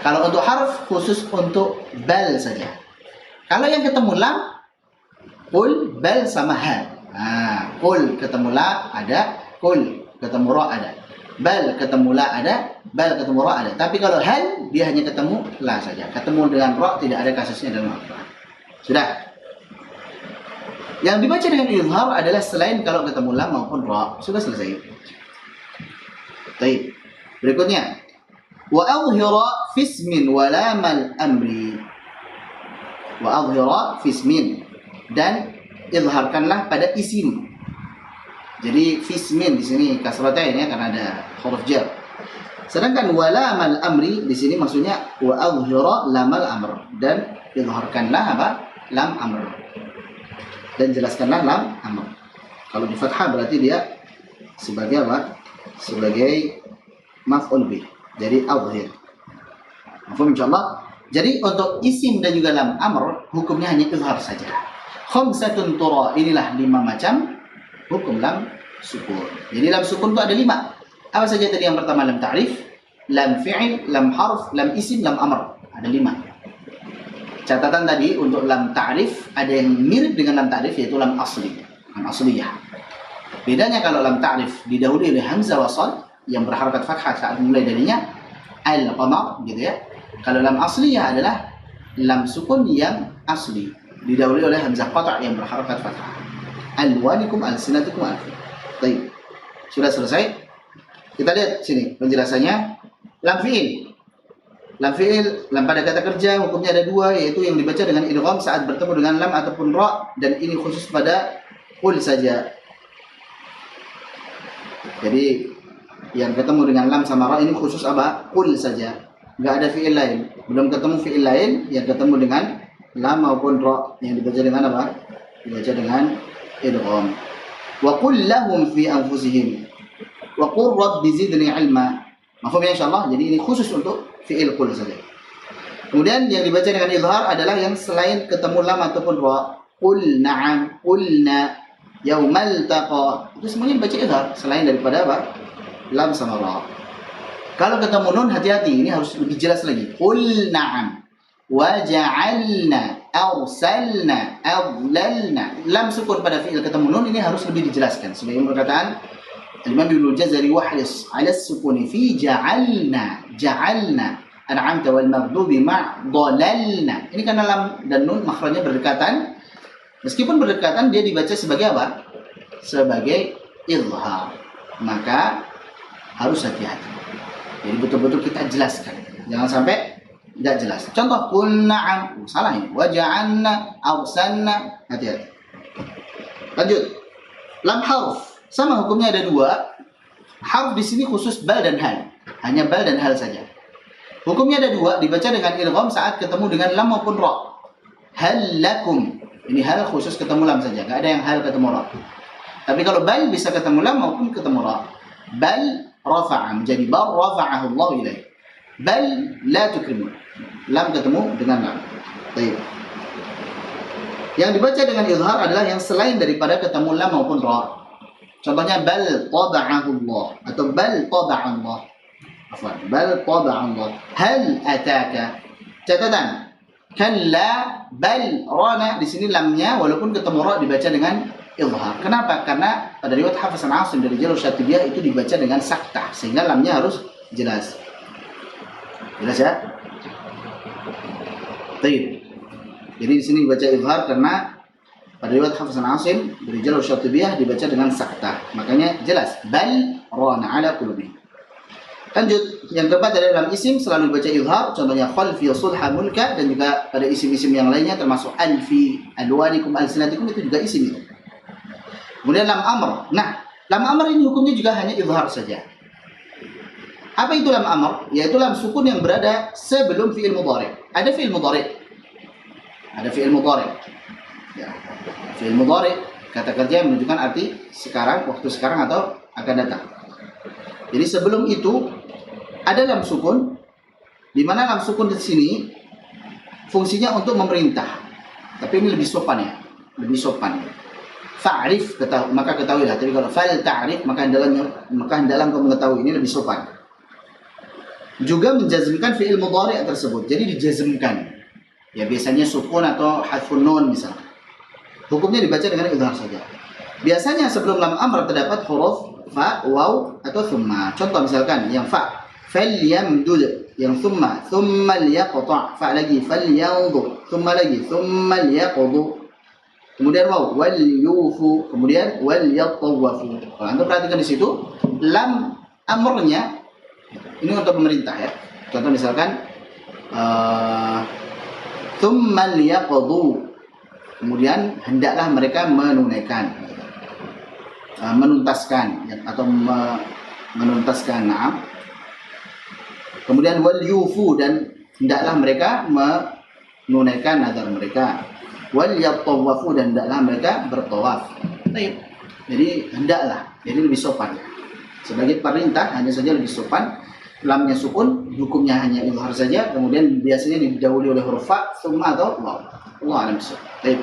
Kalau untuk harf khusus untuk bal saja. Kalau yang ketemu lam, qul, bal sama hal. Qul ketemu la ada, qul ketemu ra ada. Bal ketemu la ada, bal ketemu ra ada. Tapi kalau hal dia hanya ketemu la saja. Ketemu dengan ra tidak ada kasusnya dalam Al-Qur'an. Sudah. Yang dibaca dengan izhar adalah selain kalau ketemu lam maupun ra. Sudah selesai. Baik. Berikutnya, wa adhhira fismin wa lamal amri. Wa adhhira fismin, dan izharkanlah pada isim. Jadi fismin di sini kasratain ya karena ada huruf jar. Sedangkan walamal amri di sini maksudnya wa adhhira lamal amr, dan izharkanlah apa? Lam amr. Dan jelaskanlah lam amr. Kalau di fathah berarti dia sebagai apa? Sebagai maf'ul bih. Jadi adhhir. Mafhum insyaallah. Jadi untuk isim dan juga lam amr hukumnya hanya izhar saja. Khamsatun tura, inilah 5 macam hukum lam sukun. Jadi lam sukun itu ada 5. Apa saja tadi? Yang pertama lam ta'rif, lam fi'il, lam harf, lam isim, lam amr. Ada 5. Catatan tadi untuk lam ta'rif ada yang mirip dengan lam ta'rif, yaitu lam asli, lam asliyah. Bedanya kalau lam ta'rif didahului oleh hamzah wasal yang berharakat fathah saat mulai darinya al-qamar gitu ya. Kalau lam asliyah adalah lam sukun yang asli, didahului oleh hamzah qata' yang berharakat fathah. Alwanikum alsinatikum alfi. Baik. Sudah selesai? Kita lihat sini penjelasannya. Lam fi'il. Lam fi'il, lam pada kata kerja hukumnya ada 2, yaitu yang dibaca dengan idgham saat bertemu dengan lam ataupun ra, dan ini khusus pada qul saja. Jadi yang ketemu dengan lam sama ra ini khusus apa? Qul saja. Enggak ada fi'il lain. Belum ketemu fi'il lain yang ketemu dengan lam maupun ra, yang dibaca dengan apa? Dibaca dengan idgham. Wa qul lahum fi anfusihim wa qur rabbi zidni ilma. Mafhum ya insyaallah. Jadi ini khusus untuk fi'il qul saja. Kemudian yang dibaca dengan izhar adalah yang selain ketemu lam ataupun ra. Qul na'am, qulna, yaumal taqa. Itu semuanya dibaca izhar selain daripada apa? Lam sama ra. Kalau ketemu nun hati-hati, ini harus lebih jelas lagi. Qul na'am wa ja'alna arsalna adlalna. Lam sukun pada fi'il ketemu nun ini harus lebih dijelaskan. Sebagai perkataan Imam Ibnu Jazari wahris 'ala sukuni fi ja'alna an'amta wal maghdubi ma'dalalna. Ini karena lam dan nun makhrajnya berdekatan. Meskipun berdekatan dia dibaca sebagai apa? Sebagai izhar. Maka harus hati-hati. Jadi betul-betul kita jelaskan. Jangan sampai tidak jelas. Contoh qul na'am, salah ini. Wa ja'alna arsalna, hati-hati. Lanjut. Lam harf sama hukumnya ada 2. Harf di sini khusus bal dan hal. Hanya bal dan hal saja. Hukumnya ada 2, dibaca dengan idgham saat ketemu dengan lam maupun ra. Hal lakum. Ini hal khusus ketemu lam saja, enggak ada yang hal ketemu ra. Tapi kalau bal bisa ketemu lam maupun ketemu ra. Bal rafa'a menjadi bal rafa'ahu Allah ilaih. Bal la tukrimu. Lam ketemu dengan lam. Baik. Yang dibaca dengan izhar adalah yang selain daripada ketemu lam maupun ra. Contohnya bal taba'ahu Allah atau bal taba'a Allah. Afwan, bal taba'a Allah. Hal ataka. Catatan. Kalla bal rana, di sini lamnya walaupun ketemu ra dibaca dengan izhar. Kenapa? Karena pada riwayat Hafiz Asim dari Jalur Syatibiyah itu dibaca dengan saktah, sehingga lamnya harus jelas. Jelas ya? Baik. Jadi di sini dibaca izhar karena pada riwayat Hafiz Asim dari Jalur Syatibiyah dibaca dengan saktah. Makanya jelas bal rana ala qulubi. Lanjut, yang keempat adalah dalam isim selalu dibaca izhar, contohnya khalfi, sulha, mulka, dan juga pada isim-isim yang lainnya termasuk alfi, alwanikum, alsinatikum, itu juga isim itu. Kemudian lam amr. Nah, lam amr ini hukumnya juga hanya izhar saja. Apa itu lam amr? Yaitu lam sukun yang berada sebelum fi'il mudhari'. Ada fi'il mudhari'. Ada fi'il mudhari'. Ya. Fi'il mudhari' Kata kerja yang menunjukkan arti sekarang, waktu sekarang atau akan datang. Jadi sebelum itu ada lam sukun, di mana lam sukun di sini fungsinya untuk memerintah. Tapi ini lebih sopan ya, lebih sopan. Fa'rif, maka ketahuilah. Tapi kalau fa'al ta'rif, maka hendaklah kau mengetahui. Ini lebih sopan. Juga menjazmkan fi'il mudhari' tersebut. Jadi dijazmkan. Ya biasanya sukun atau hadfun nun misalnya. Hukumnya dibaca dengan idhar saja. Biasanya sebelum lam amr terdapat huruf fa, waw atau thumma. Contoh misalkan yang fa, falyamdud, yang thumma liyaqta', fa lagi falyanzur, thumma lagi thumma liyaqdu. Kemudian waw wal yufu, kemudian wal yatawafu. Kalau Anda perhatikan di situ lam amrnya ini untuk pemerintah ya. Contoh misalkan thumma liyaqdu, kemudian hendaklah mereka menunaikan, menuntaskan atau menuntaskan. Nah. Kemudian wal yufu, dan hendaklah mereka menunaikan nazar mereka. Wal yatawafu, dan hendaklah mereka bertawaf. Baik. Jadi hendaklah, jadi lebih sopan. Sebagai perintah hanya saja lebih sopan. Lamnya sukun, hukumnya hanya izhar saja. Kemudian biasanya didahului oleh huruf fa, thumma atau waw. Allah alam bisawab. Baik.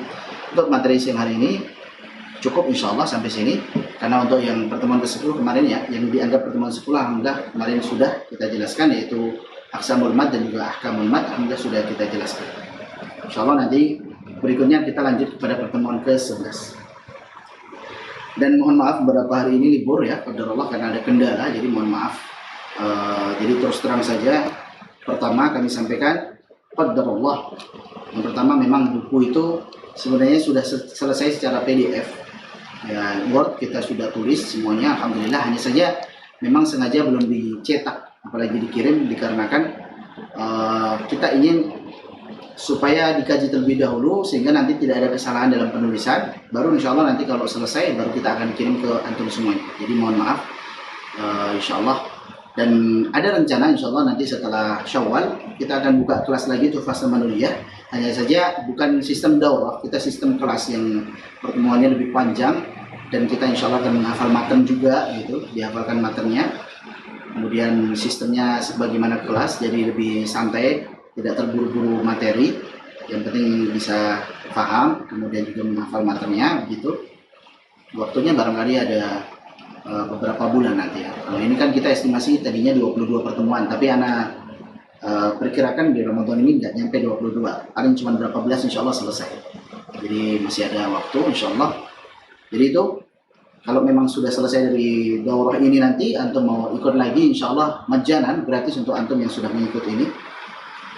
Untuk materi siang hari ini cukup insyaallah sampai sini. Karena untuk yang pertemuan ke-10 kemarin ya, yang dianggap pertemuan 10 alhamdulillah kemarin sudah kita jelaskan, yaitu aqsamul mad dan juga ahkamul mad, alhamdulillah sudah kita jelaskan. Insyaallah nanti berikutnya kita lanjut kepada pertemuan ke-11. Dan mohon maaf beberapa hari ini libur ya, qadarullah, karena ada kendala, jadi mohon maaf. Jadi terus terang saja, pertama kami sampaikan qadarullah. Yang pertama memang buku itu sebenarnya sudah selesai secara PDF. Ya, Word kita sudah tulis semuanya, alhamdulillah. Hanya saja memang sengaja belum dicetak, apalagi dikirim, dikarenakan kita ingin supaya dikaji terlebih dahulu sehingga nanti tidak ada kesalahan dalam penulisan. Baru insya Allah nanti kalau selesai baru kita akan kirim ke antum semuanya. Jadi mohon maaf, insya Allah. Dan ada rencana insya Allah nanti setelah Syawal kita akan buka kelas lagi Tuhfah Samanuriyah. Hanya saja bukan sistem daurah, kita sistem kelas yang pertemuannya lebih panjang, dan kita insya Allah akan menghafal matan juga gitu, dihafalkan matanya. Kemudian sistemnya sebagaimana kelas, jadi lebih santai, tidak terburu-buru materi, yang penting bisa paham, kemudian juga menghafal materinya begitu. Waktunya barangkali ada beberapa bulan nanti ya. Kalau ini kan kita estimasi tadinya 22 pertemuan, tapi anak perkirakan di Ramadan ini nggak nyampe 22, paling cuma berapa belas insya Allah selesai. Jadi masih ada waktu insya Allah. Jadi itu kalau memang sudah selesai dari daurah ini nanti antum mau ikut lagi insya Allah majanan, gratis untuk antum yang sudah mengikut ini.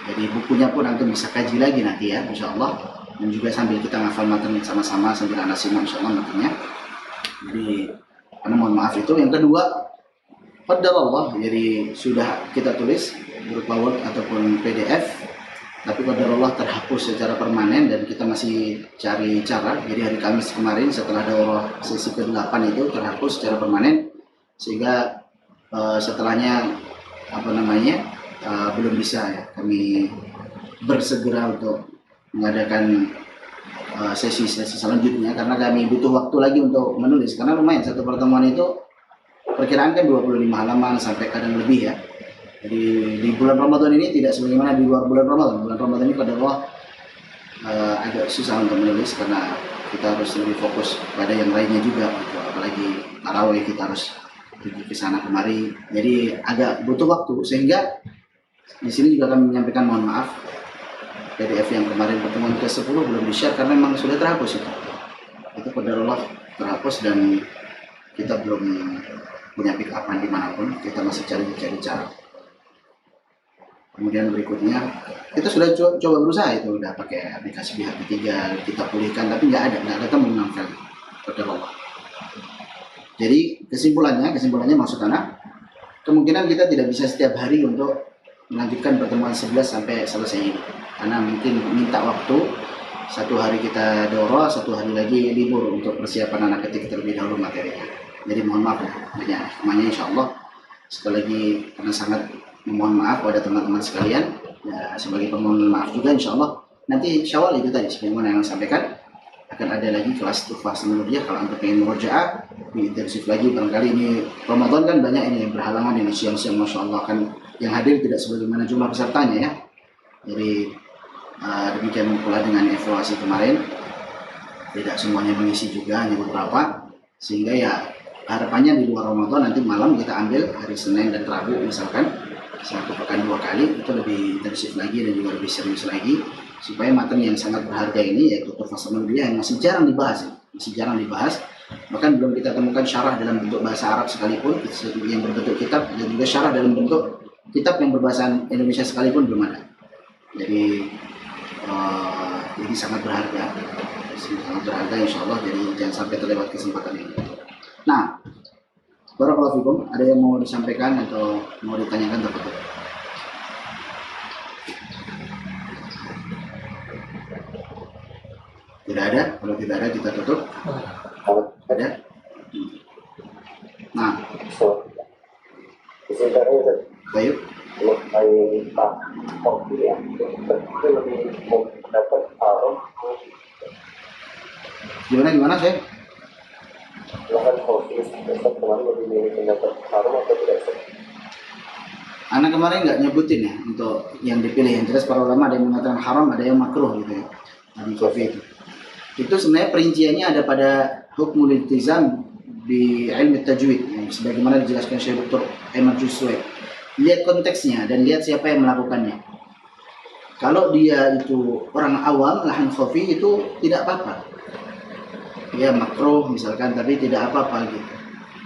Jadi bukunya pun antum bisa kaji lagi nanti ya insya Allah, dan juga sambil kita ngafal materi sama-sama sambil anak simak insya Allah materinya. Jadi karena mohon maaf itu. Yang kedua, qadarullah, jadi sudah kita tulis berupa Word ataupun PDF, tapi qadarullah terhapus secara permanen dan kita masih cari cara. Jadi hari Kamis kemarin setelah daurah sesi ke-8 itu terhapus secara permanen, sehingga setelahnya belum bisa ya kami bersegera untuk mengadakan sesi-sesi selanjutnya, karena kami butuh waktu lagi untuk menulis, karena lumayan satu pertemuan itu perkiraan kan 25 halaman sampai kadang lebih ya. Jadi di bulan Ramadan ini tidak sebagaimana di luar bulan Ramadan. Bulan Ramadan ini pada Allah agak susah untuk menulis karena kita harus lebih fokus pada yang lainnya juga gitu. Apalagi tarawih kita harus pergi ke sana kemari. Jadi agak butuh waktu, sehingga di sini juga kami menyampaikan mohon maaf, PDF yang kemarin pertemuan ke-10 belum di-share karena memang sudah terhapus itu. Itu qadarullah terhapus dan kita belum punya pick up dimanapun, kita masih cari cara. Kemudian berikutnya kita sudah coba berusaha itu, udah pakai aplikasi pihak ketiga kita pulihkan, tapi nggak ada temu sekali. Qadarullah. Jadi kesimpulannya maksud anak, kemungkinan kita tidak bisa setiap hari untuk melanjutkan pertemuan 11 sampai selesai ini, karena mungkin minta waktu, satu hari kita daurah, satu hari lagi libur untuk persiapan anak ketik terlebih dahulu materinya. Jadi mohon maaf ya, hikmahnya insya Allah sekali lagi karena sangat memohon maaf kepada teman-teman sekalian ya, sebagai permohonan maaf juga insya Allah nanti Syawal itu tadi sebagaimana yang sampaikan akan ada lagi kelas tuhfah sanawiyah. Kalau Anda pengen murojaah lebih intensif lagi, barangkali ini Ramadan kan banyak ini yang berhalangan ini siang-siang, Masya Allah kan yang hadir tidak sebagaimana jumlah pesertanya ya. Jadi demikian pula dengan evaluasi kemarin, tidak semuanya mengisi juga, hanya beberapa, sehingga ya harapannya di luar Ramadan nanti malam kita ambil hari Senin dan Rabu misalkan 1 pekan 2 kali, itu lebih intensif lagi dan juga lebih serius lagi, supaya materi yang sangat berharga ini yaitu tuhfah sanawiyah yang masih jarang dibahas, bahkan belum kita temukan syarah dalam bentuk bahasa Arab sekalipun yang berbentuk kitab, dan juga syarah dalam bentuk kitab yang berbahasa Indonesia sekalipun belum ada. Jadi ini sangat berharga, insya Allah. Jadi jangan sampai terlewat kesempatan ini. Nah, barakallahu fikum, ada yang mau disampaikan atau mau ditanyakan tertutup? Tidak ada. Kalau tidak ada kita tutup. Ada. Nah, baik. Gimana sih? Anak kemarin nggak nyebutin ya untuk yang dipilih. Yang jelas para ulama ada yang mengatakan haram, ada yang makruh gitu ya. Di kopi itu sebenarnya perinciannya ada pada hukmul iltizam di ilmu tajwid, sebagaimana dijelaskan Syekh Dr. Ahmad Jusway. Lihat konteksnya dan lihat siapa yang melakukannya. Kalau dia itu orang awam, lahan khafi itu tidak apa-apa. Ya makruh misalkan, tapi tidak apa-apa gitu.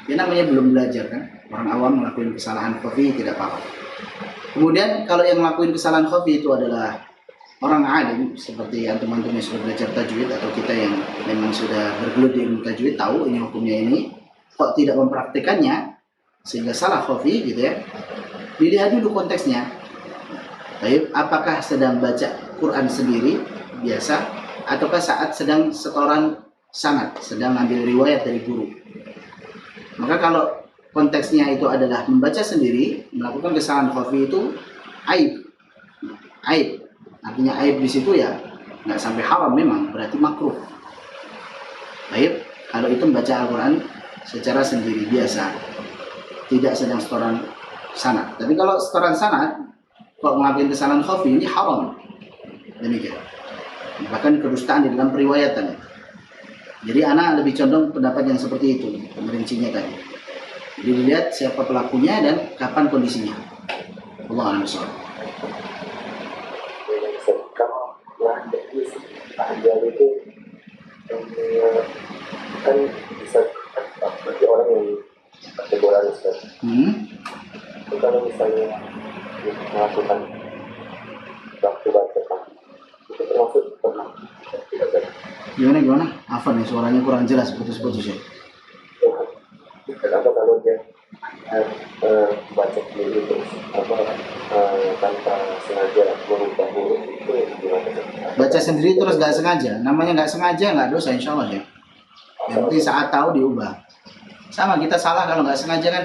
Ya namanya belum belajar kan. Orang awam melakukan kesalahan khafi tidak apa-apa. Kemudian kalau yang melakukan kesalahan khafi itu adalah orang alim, seperti yang teman-teman yang sudah belajar tajwid atau kita yang memang sudah bergelut di ilmu tajwid, tahu ini hukumnya ini, kok tidak mempraktikannya sehingga salah khafi gitu ya. Dilihat dulu konteksnya. Baik, apakah sedang baca Quran sendiri biasa ataukah saat sedang setoran sanad, sedang ambil riwayat dari guru. Maka kalau konteksnya itu adalah membaca sendiri, melakukan kesalahan khafi itu aib. Artinya aib di situ ya nggak sampai haram, memang berarti makruh. Baik, kalau itu membaca Al-Quran secara sendiri biasa, tidak sedang setoran sanad. Tapi kalau setoran sanad, kalau melakukan kesalahan khafi ini haram. Demikian. Bahkan kedustaan di dalam periwayatan. Jadi anak lebih condong pendapat yang seperti itu, merincinya tadi. Jadi dilihat siapa pelakunya dan kapan kondisinya. Allah a'lam bishawab. Ahli itu kan bisa bagi orang yang kategori Ustaz. Kalau misalnya melakukan waktu baca itu termasuk pernah tidak ada. Gimana? Afan nih suaranya kurang jelas, putus-putus ya. Kenapa kalau dia baca sendiri terus tanpa sengaja merubah huruf itu gimana? Baca sendiri terus nggak sengaja, namanya nggak sengaja nggak dosa insya Allah ya. Yang penting saat tahu diubah. Sama kita salah kalau nggak sengaja kan,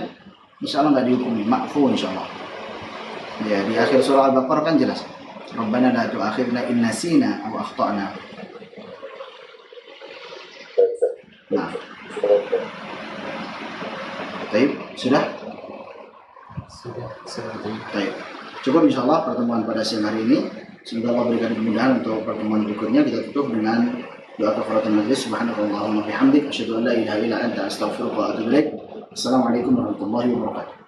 insya Allah nggak dihukumi, makfu insya Allah. Ya di akhir surah Al-Baqarah kan jelas. Rabbana la tu'akhirna in nasina aw akhtana. Nah, baik, sudah? Sudah. Baik. Cukup insya Allah pertemuan pada siang hari ini. Semoga Allah berikan kemudahan untuk pertemuan berikutnya. Kita tutup dengan doa kafaratul majlis. Subhanakallahumma bihamdik asyhadu an la ilaha illa anta astaghfiruka wa atubu ilaik. Assalamualaikum warahmatullahi wabarakatuh.